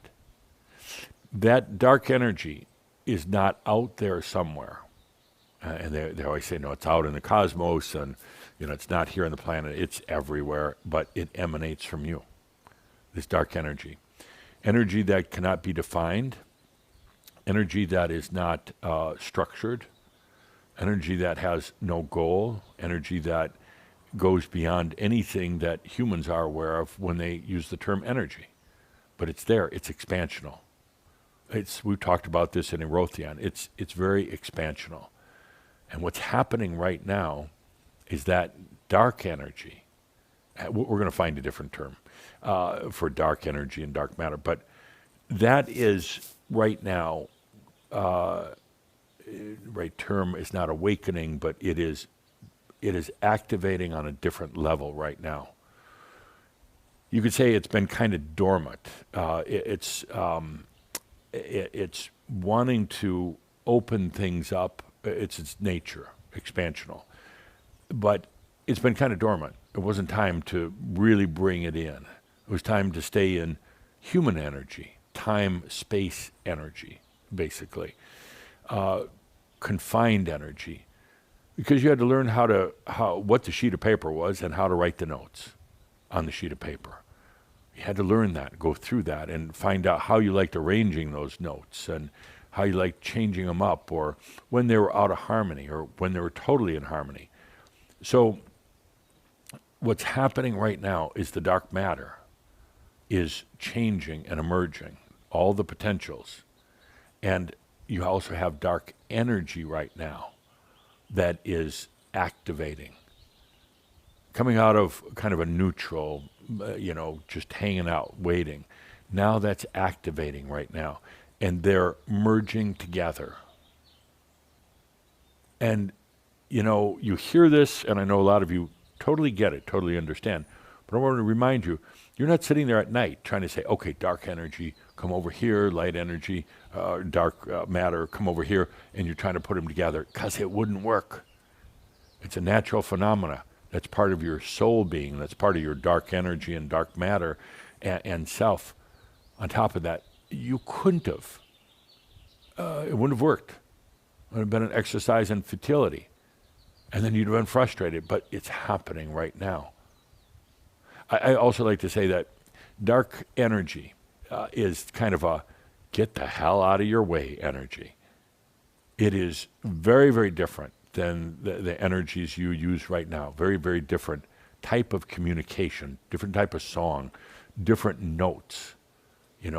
That dark energy is not out there somewhere. And they always say, no, it's out in the cosmos, and it's not here on the planet. It's everywhere, but it emanates from you, this dark energy. Energy that cannot be defined, energy that is not structured, energy that has no goal, energy that goes beyond anything that humans are aware of when they use the term energy. But it's there, it's expansional. We've talked about this in Erothion. It's very expansional. And what's happening right now is that dark energy, we're going to find a different term for dark energy and dark matter, but that is right now, right term is not awakening, but it is activating on a different level right now. You could say it's been kind of dormant. It's wanting to open things up. It's its nature, expansional. But it's been kind of dormant. It wasn't time to really bring it in. It was time to stay in human energy, time, space energy, basically. Confined energy. Because you had to learn what the sheet of paper was and how to write the notes on the sheet of paper. You had to learn that, go through that, and find out how you liked arranging those notes and how you liked changing them up, or when they were out of harmony, or when they were totally in harmony. So what's happening right now is the dark matter is changing and emerging, all the potentials. And you also have dark energy right now that is activating, coming out of kind of a neutral, just hanging out, waiting. Now that's activating right now. And they're merging together. And, you hear this, and I know a lot of you totally get it, totally understand. But I want to remind you, you're not sitting there at night trying to say, okay, dark energy, come over here, light energy, dark matter, come over here, and you're trying to put them together, because it wouldn't work. It's a natural phenomena. That's part of your soul being. That's part of your dark energy and dark matter and self. On top of that, you couldn't have. It wouldn't have worked. It would have been an exercise in futility. And then you'd have been frustrated. But it's happening right now. I also like to say that dark energy is kind of a get the hell out of your way energy. It is very, very different than the energies you use right now. Very, very different type of communication, different type of song, different notes.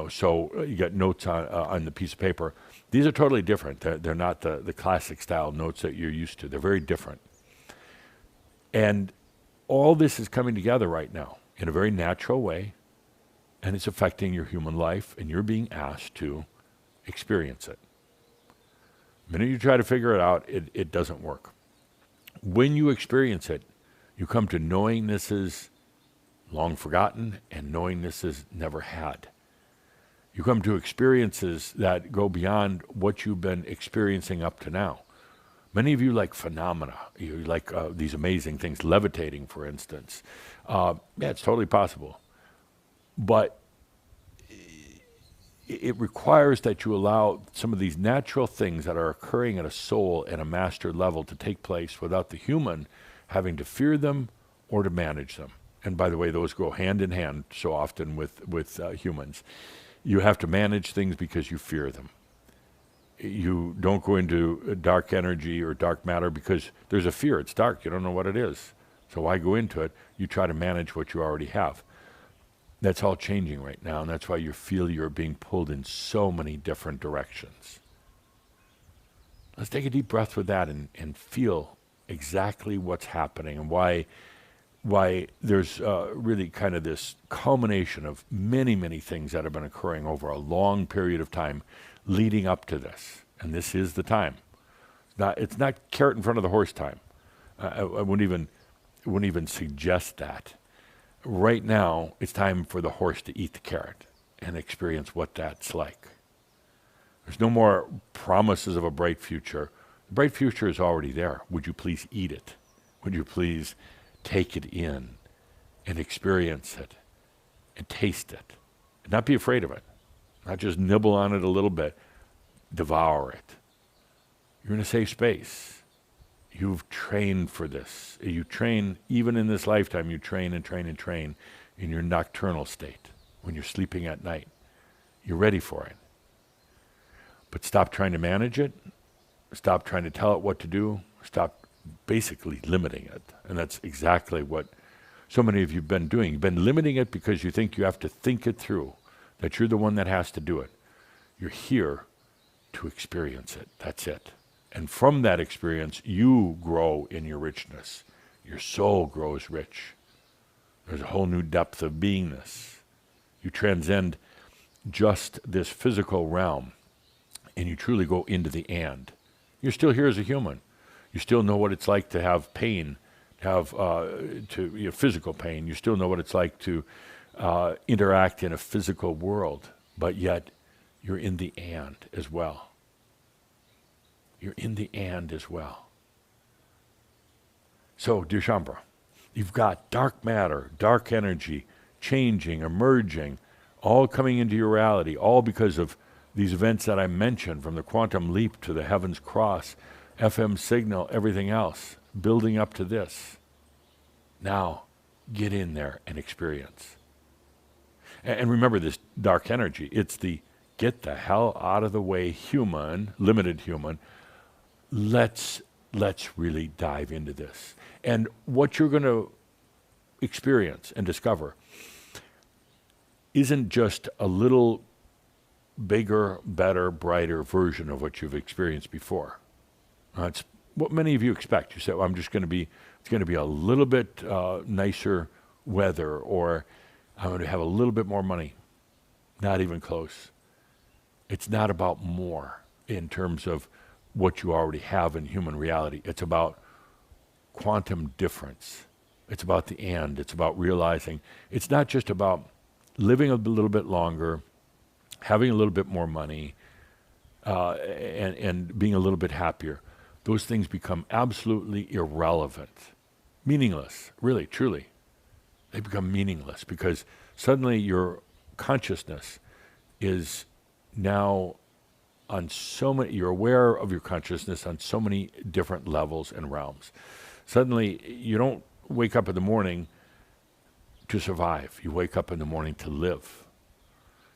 So you got notes on the piece of paper. These are totally different. They're not the classic style notes that you're used to. They're very different. And all this is coming together right now in a very natural way, and it's affecting your human life, and you're being asked to experience it. The minute you try to figure it out, it doesn't work. When you experience it, you come to knowing this is long forgotten and knowing this is never had. You come to experiences that go beyond what you've been experiencing up to now. Many of you like phenomena. You like these amazing things, levitating, for instance. Yeah, it's totally possible. But it requires that you allow some of these natural things that are occurring at a soul and a master level to take place without the human having to fear them or to manage them. And by the way, those go hand in hand so often with humans. You have to manage things because you fear them. You don't go into dark energy or dark matter because there's a fear. It's dark. You don't know what it is. So why go into it? You try to manage what you already have. That's all changing right now, and that's why you feel you're being pulled in so many different directions. Let's take a deep breath with that and feel exactly what's happening and why there's really kind of this culmination of many, many things that have been occurring over a long period of time leading up to this. And this is the time. It's not carrot in front of the horse time. I wouldn't even suggest that. Right now, it's time for the horse to eat the carrot and experience what that's like. There's no more promises of a bright future. The bright future is already there. Would you please eat it? Would you please take it in and experience it and taste it and not be afraid of it? Not just nibble on it a little bit. Devour it. You're in a safe space. You've trained for this. You train, even in this lifetime, you train and train and train in your nocturnal state when you're sleeping at night. You're ready for it. But stop trying to manage it. Stop trying to tell it what to do. Stop basically limiting it. And that's exactly what so many of you have been doing. You've been limiting it because you think you have to think it through, that you're the one that has to do it. You're here to experience it. That's it. And from that experience, you grow in your richness. Your soul grows rich. There's a whole new depth of beingness. You transcend just this physical realm, and you truly go into the and. You're still here as a human. You still know what it's like to have pain, physical pain. You still know what it's like to interact in a physical world, but yet you're in the and as well. You're in the and as well. So, dear Shambra, you've got dark matter, dark energy, changing, emerging, all coming into your reality, all because of these events that I mentioned, from the quantum leap to the heavens cross, FM signal, everything else, building up to this. Now, get in there and experience. And remember this dark energy. It's the get the hell out of the way human, limited human. Let's really dive into this. And what you're going to experience and discover isn't just a little bigger, better, brighter version of what you've experienced before. It's what many of you expect. You say, well, it's going to be a little bit nicer weather, or I'm going to have a little bit more money. Not even close. It's not about more in terms of what you already have in human reality. It's about quantum difference. It's about the and. It's about realizing it's not just about living a little bit longer, having a little bit more money, and being a little bit happier. Those things become absolutely irrelevant, meaningless, really, truly. They become meaningless because suddenly your consciousness is now on so many, you're aware of your consciousness on so many different levels and realms. Suddenly, you don't wake up in the morning to survive. You wake up in the morning to live.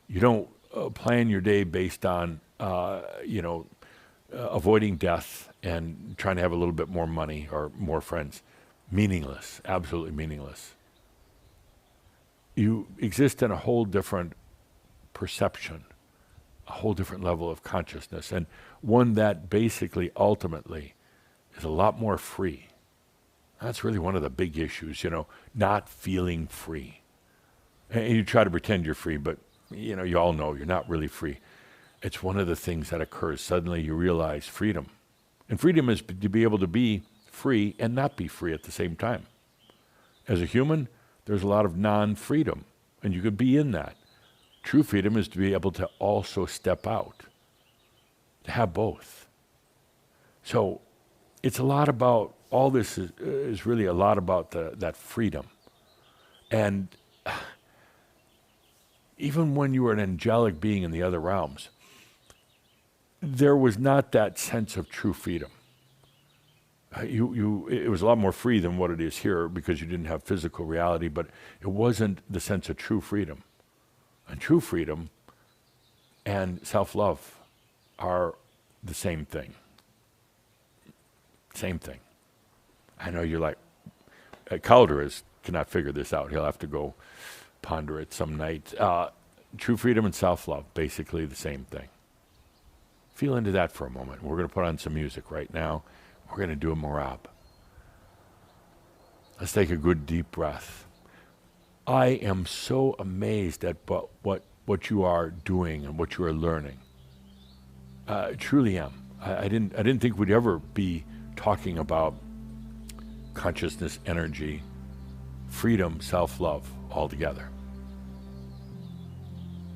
You don't plan your day based on, avoiding death and trying to have a little bit more money or more friends. Meaningless, absolutely meaningless. You exist in a whole different perception, a whole different level of consciousness, and one that basically, ultimately, is a lot more free. That's really one of the big issues, not feeling free. And you try to pretend you're free, but, you all know you're not really free. It's one of the things that occurs. Suddenly you realize freedom. And freedom is to be able to be free and not be free at the same time. As a human, there's a lot of non-freedom, and you could be in that. True freedom is to be able to also step out, to have both. So it's a lot about, all this is really a lot about that freedom. And even when you were an angelic being in the other realms, there was not that sense of true freedom. It was a lot more free than what it is here because you didn't have physical reality, but it wasn't the sense of true freedom. And true freedom and self-love are the same thing. Same thing. I know you're like, Calder cannot figure this out. He'll have to go ponder it some night. True freedom and self-love, basically the same thing. Feel into that for a moment. We're going to put on some music right now. We're going to do a morab. Let's take a good deep breath. I am so amazed at what you are doing and what you are learning. I truly am. I didn't think we'd ever be talking about consciousness, energy, freedom, self-love all together.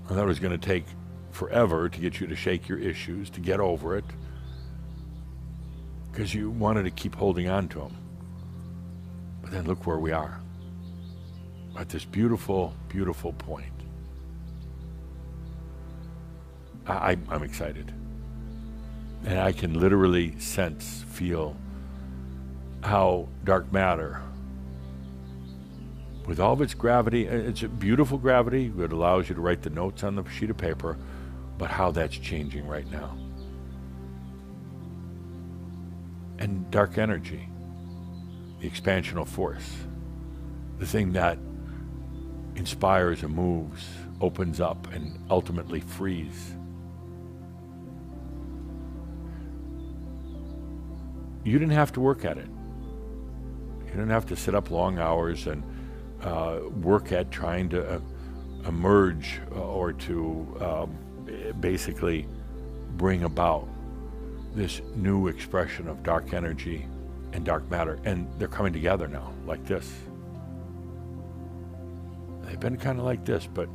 I thought it was going to take forever to get you to shake your issues, to get over it, because you wanted to keep holding on to them. But then look where we are, at this beautiful, beautiful point. I'm excited. And I can literally sense, feel how dark matter, with all of its gravity, it's a beautiful gravity that allows you to write the notes on the sheet of paper, but how that's changing right now. And dark energy, the expansional force, the thing that inspires and moves, opens up, and ultimately frees. You didn't have to work at it. You didn't have to sit up long hours and work at trying to emerge or to basically bring about this new expression of dark energy and dark matter. And they're coming together now, like this. They've been kind of like this, but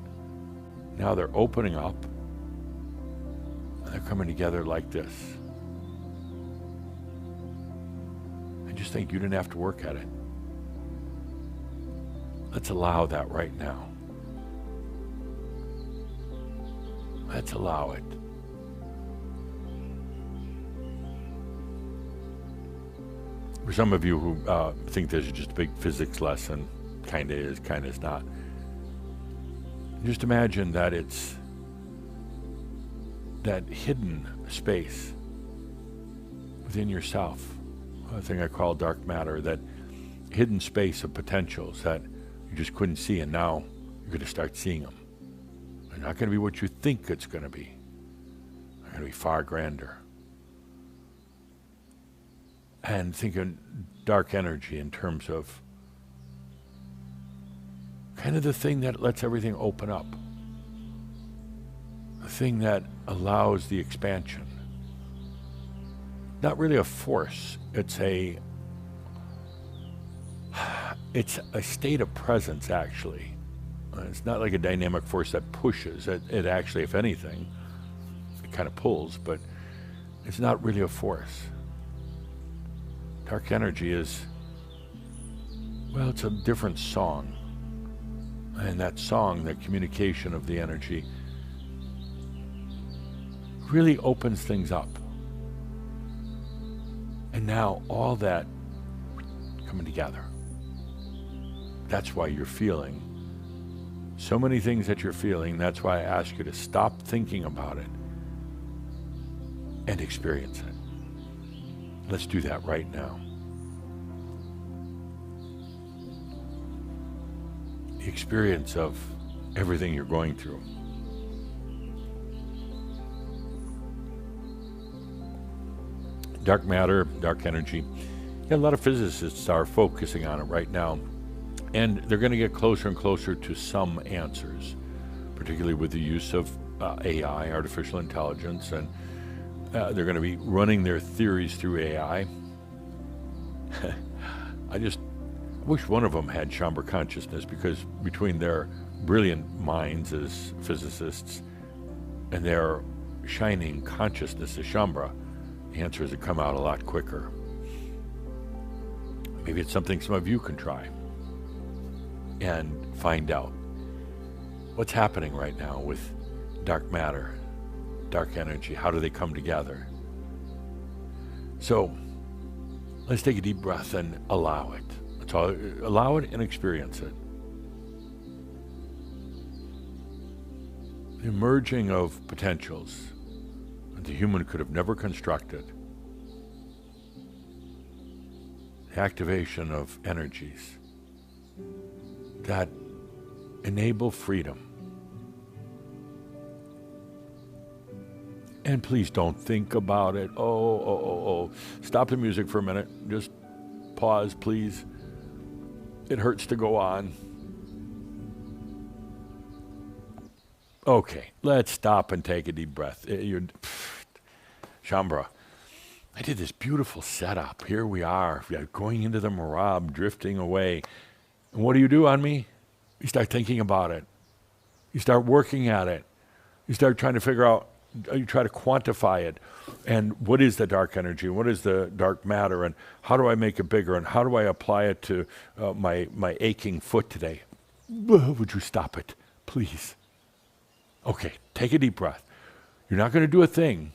now they're opening up and they're coming together like this. I just think you didn't have to work at it. Let's allow that right now. Let's allow it. For some of you who think this is just a big physics lesson, kind of is, kind of is not. Just imagine that it's that hidden space within yourself, a thing I call dark matter, that hidden space of potentials that you just couldn't see, and now you're going to start seeing them. They're not going to be what you think it's going to be. They're going to be far grander. And think of dark energy in terms of kind of the thing that lets everything open up. The thing that allows the expansion. Not really a force. It's a state of presence, actually. It's not like a dynamic force that pushes. It actually, if anything, it kind of pulls, but it's not really a force. Dark energy is, well, it's a different song. And that song, that communication of the energy, really opens things up. And now all that coming together. That's why you're feeling so many things that you're feeling. That's why I ask you to stop thinking about it and experience it. Let's do that right now. The experience of everything you're going through. Dark matter, dark energy. Yeah, a lot of physicists are focusing on it right now. And they're going to get closer and closer to some answers, particularly with the use of AI, artificial intelligence, and they're going to be running their theories through AI. I wish one of them had Shambra consciousness, because between their brilliant minds as physicists and their shining consciousness as Shambra, the answers would come out a lot quicker. Maybe it's something some of you can try and find out what's happening right now with dark matter, dark energy. How do they come together? So let's take a deep breath and allow it. Allow it and experience it. The emerging of potentials that the human could have never constructed. The activation of energies that enable freedom. And please don't think about it. Oh. Stop the music for a minute. Just pause, please. It hurts to go on. Okay, let's stop and take a deep breath. Shambra, I did this beautiful setup. Here we are, going into the Marab, drifting away. And what do you do on me? You start thinking about it. You start working at it. You start trying to figure out, you try to quantify it. And what is the dark energy? What is the dark matter? And how do I make it bigger? And how do I apply it to my aching foot today? Would you stop it, please? Okay, take a deep breath. You're not going to do a thing.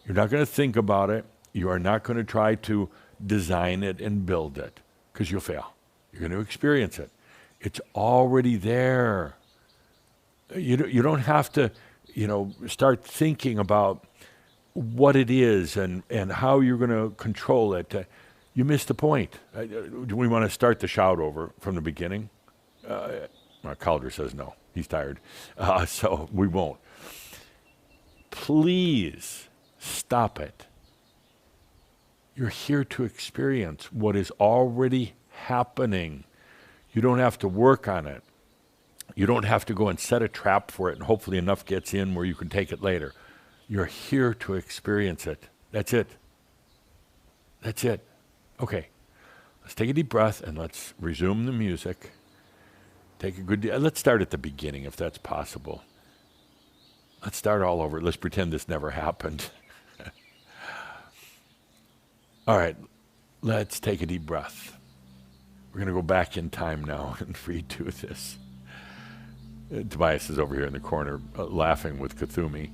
You're not going to think about it. You are not going to try to design it and build it, because you'll fail. You're going to experience it. It's already there. You don't have to, start thinking about what it is and how you're going to control it. You missed the point. Do we want to start the Shoud over from the beginning? Calder says no. He's tired. So we won't. Please stop it. You're here to experience what is already happening. You don't have to work on it. You don't have to go and set a trap for it and hopefully enough gets in where you can take it later. You're here to experience it. That's it. That's it. Okay. Let's take a deep breath and let's resume the music. Take a good, let's start at the beginning if that's possible. Let's start all over. Let's pretend this never happened. All right, let's take a deep breath. We're going to go back in time now and redo this. Tobias is over here in the corner laughing with Kathumi.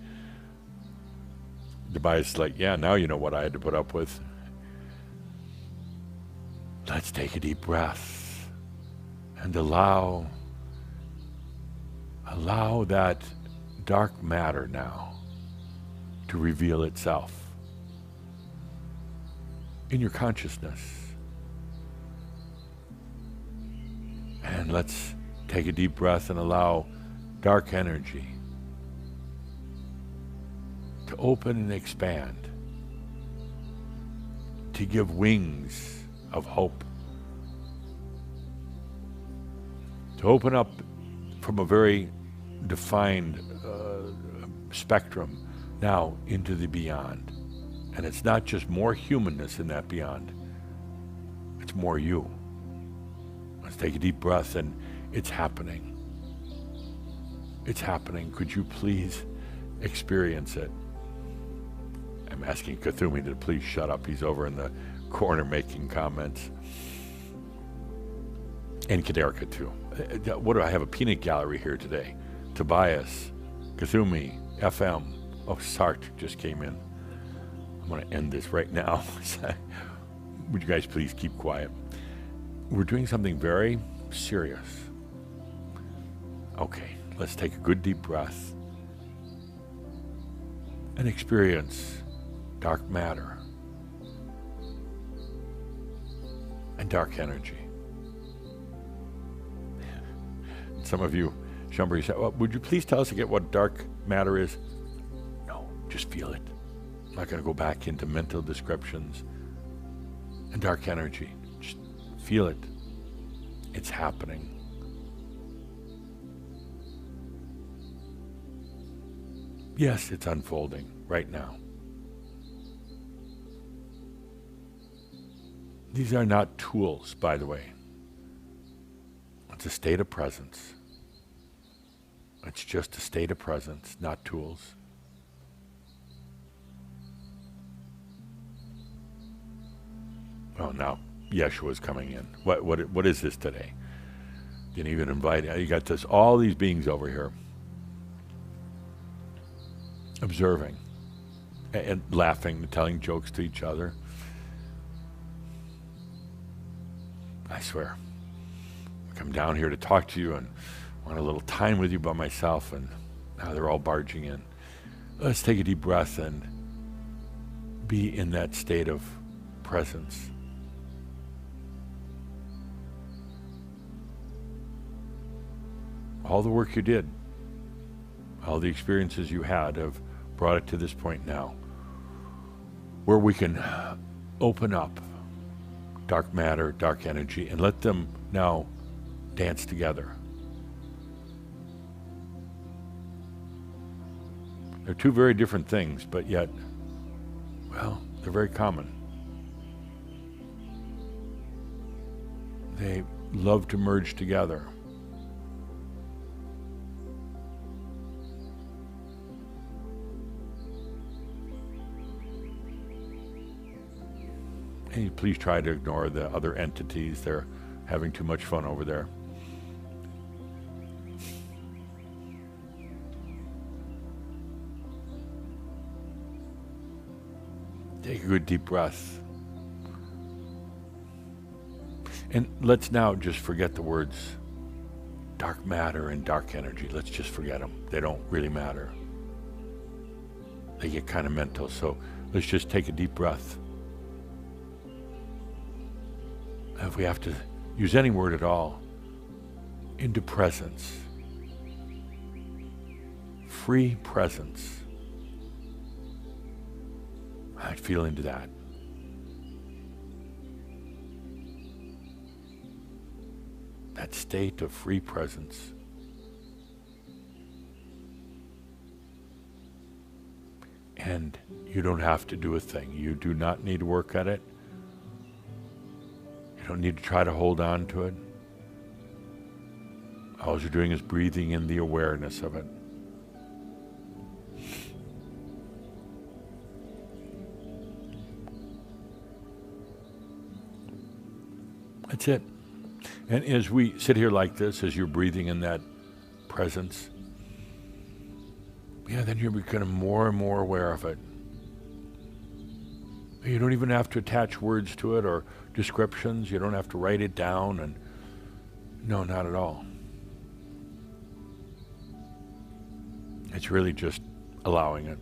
Tobias is like, yeah, now you know what I had to put up with. Let's take a deep breath and allow that dark matter now to reveal itself in your consciousness. And let's take a deep breath and allow dark energy to open and expand, to give wings of hope, to open up from a very defined spectrum now into the beyond. And it's not just more humanness in that beyond, it's more you. Let's take a deep breath and it's happening. It's happening. Could you please experience it? I'm asking Kathumi to please shut up. He's over in the corner making comments. And Kaderika too. What do I have? A peanut gallery here today. Tobias, Kathumi, FM. Oh, Sart just came in. I'm going to end this right now. Would you guys please keep quiet? We're doing something very serious. Okay, let's take a good deep breath and experience dark matter and dark energy. Some of you, Shambra, said, well, would you please tell us again what dark matter is? No, just feel it. I'm not going to go back into mental descriptions. And dark energy, just feel it. It's happening. Yes, it's unfolding right now. These are not tools, by the way. It's a state of presence. It's just a state of presence, not tools. Oh, now Yeshua's coming in. What is this today? Didn't even invite. You got this. All these beings over here, observing, and laughing, telling jokes to each other. I swear, I come down here to talk to you and want a little time with you by myself, and now they're all barging in. Let's take a deep breath and be in that state of presence. All the work you did, all the experiences you had have brought it to this point now, where we can open up dark matter, dark energy, and let them now dance together. They're two very different things, but yet, well, they're very common. They love to merge together. Hey, please try to ignore the other entities. They're having too much fun over there. Take a good deep breath. And let's now just forget the words dark matter and dark energy. Let's just forget them. They don't really matter. They get kind of mental. So let's just take a deep breath. If we have to use any word at all, into presence. Free presence. I'd feel into that. That state of free presence. And you don't have to do a thing. You do not need to work at it. You don't need to try to hold on to it. All you're doing is breathing in the awareness of it. That's it. And as we sit here like this, as you're breathing in that presence, then you're becoming more and more aware of it. You don't even have to attach words to it or descriptions. You don't have to write it down. And no, not at all. It's really just allowing it.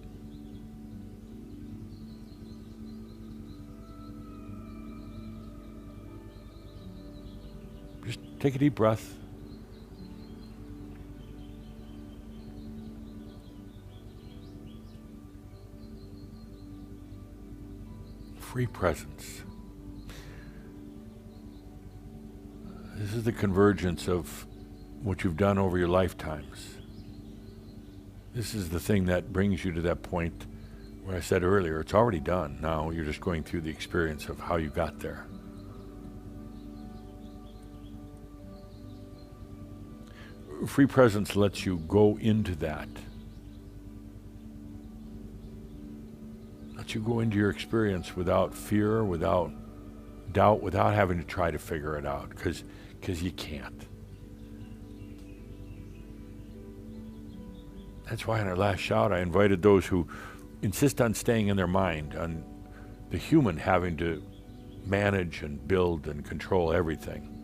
Just take a deep breath. Free presence. This is the convergence of what you've done over your lifetimes. This is the thing that brings you to that point where I said earlier, it's already done. Now you're just going through the experience of how you got there. Free presence lets you go into that. Lets you go into your experience without fear, without doubt, without having to try to figure it out, because you can't. That's why in our last shout I invited those who insist on staying in their mind, on the human having to manage and build and control everything,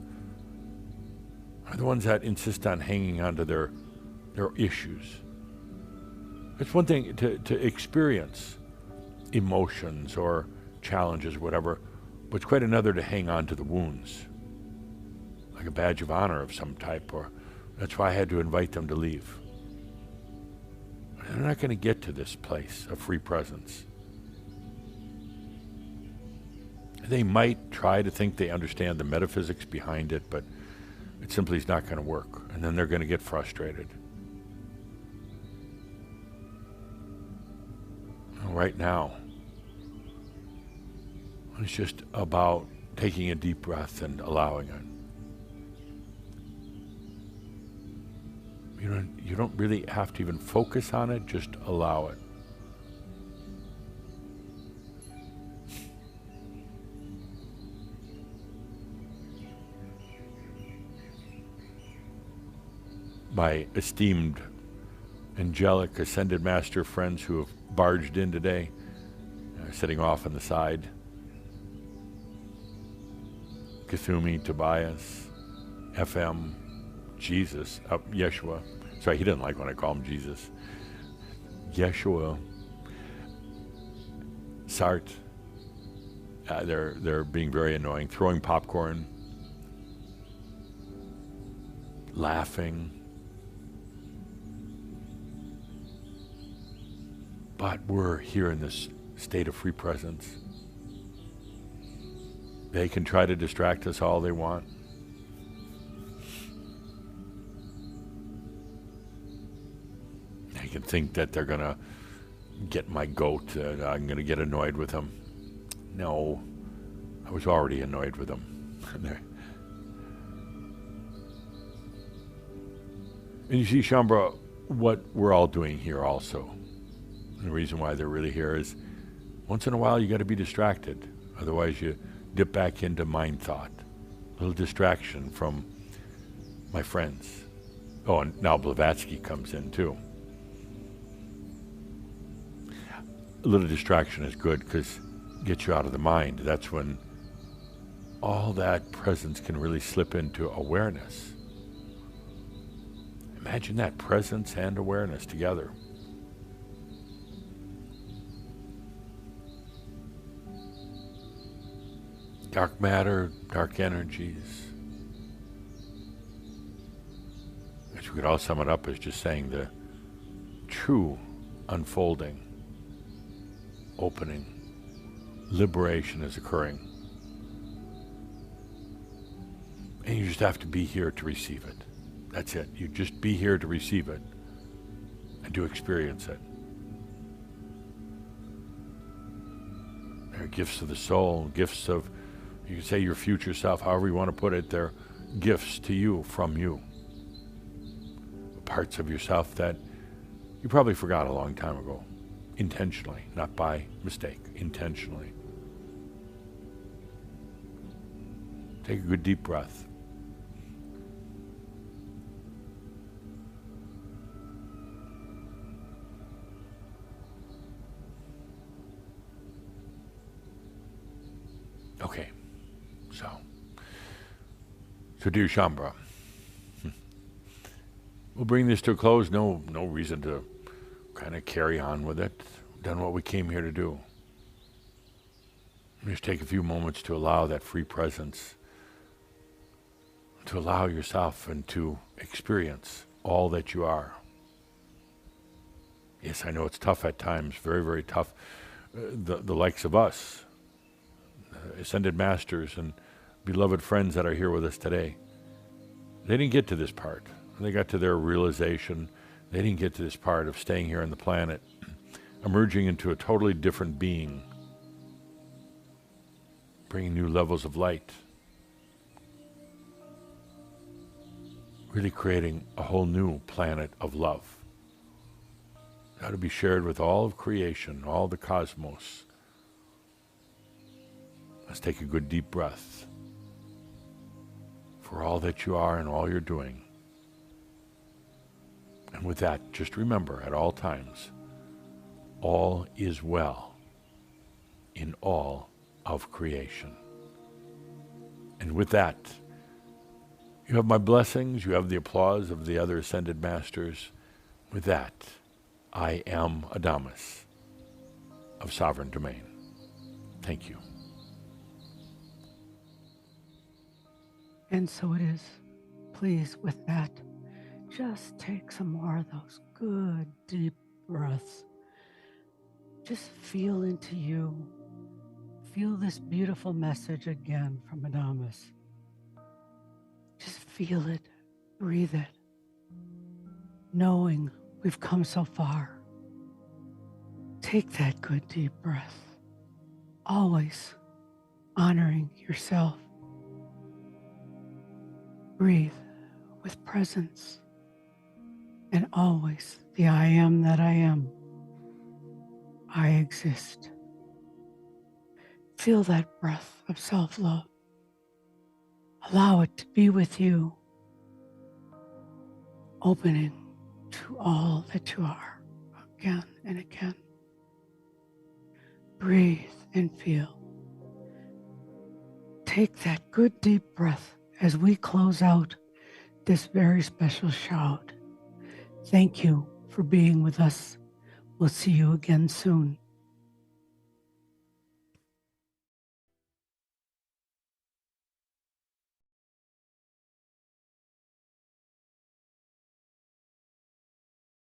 are the ones that insist on hanging on to their issues. It's one thing to experience emotions or challenges, whatever, but it's quite another to hang on to the wounds, like a badge of honor of some type. Or that's why I had to invite them to leave. They're not going to get to this place of free presence. They might try to think they understand the metaphysics behind it, but it simply is not going to work. And then they're going to get frustrated. Right now, it's just about taking a deep breath and allowing it. You don't really have to even focus on it, just allow it. my esteemed angelic ascended master friends who have barged in today, sitting off on the side. Kathumi, Tobias, FM, Jesus, Yeshua. Sorry, he didn't like when I call him Jesus. Yeshua, Sart. They're being very annoying, throwing popcorn, laughing. But we're here in this state of free presence. They can try to distract us all they want. They can think that they're going to get my goat, I'm going to get annoyed with them. No, I was already annoyed with them. And you see, Shambra, what we're all doing here also, and the reason why they're really here is once in a while you got to be distracted. Otherwise you dip back into mind thought. A little distraction from my friends. Oh, and now Blavatsky comes in too. A little distraction is good because it gets you out of the mind. That's when all that presence can really slip into awareness. Imagine that, presence and awareness together. Dark matter, dark energies. I guess we could all sum it up as just saying the true unfolding, opening, liberation is occurring. And you just have to be here to receive it. That's it. You just be here to receive it and to experience it. They're gifts of the soul, gifts of, you can say your future self, however you want to put it, they're gifts to you, from you. Parts of yourself that you probably forgot a long time ago, intentionally, not by mistake, intentionally. Take a good deep breath. Okay, so dear Shambra, we'll bring this to a close. No reason to kind of carry on with it. We've done what we came here to do. Just take a few moments to allow that free presence, to allow yourself and to experience all that you are. Yes, I know it's tough at times, very, very tough. The likes of us, ascended masters and beloved friends that are here with us today, they didn't get to this part. They got to their realization. They didn't get to this part of staying here on the planet, emerging into a totally different being, bringing new levels of light, really creating a whole new planet of love. Got to be shared with all of creation, all the cosmos. Let's take a good deep breath for all that you are and all you're doing. And with that, just remember at all times, all is well in all of creation. And with that, you have my blessings, you have the applause of the other ascended masters. With that, I am Adamus of Sovereign Domain. Thank you. And so it is. Please, with that, just take some more of those good, deep breaths. Just feel into you. Feel this beautiful message again from Adamus. Just feel it, breathe it, knowing we've come so far. Take that good, deep breath, always honoring yourself. Breathe with presence and always the I am that I am. I exist. Feel that breath of self-love. Allow it to be with you. opening to all that you are again and again. Breathe and feel. Take that good deep breath as we close out this very special Shoud. Thank you for being with us. We'll see you again soon.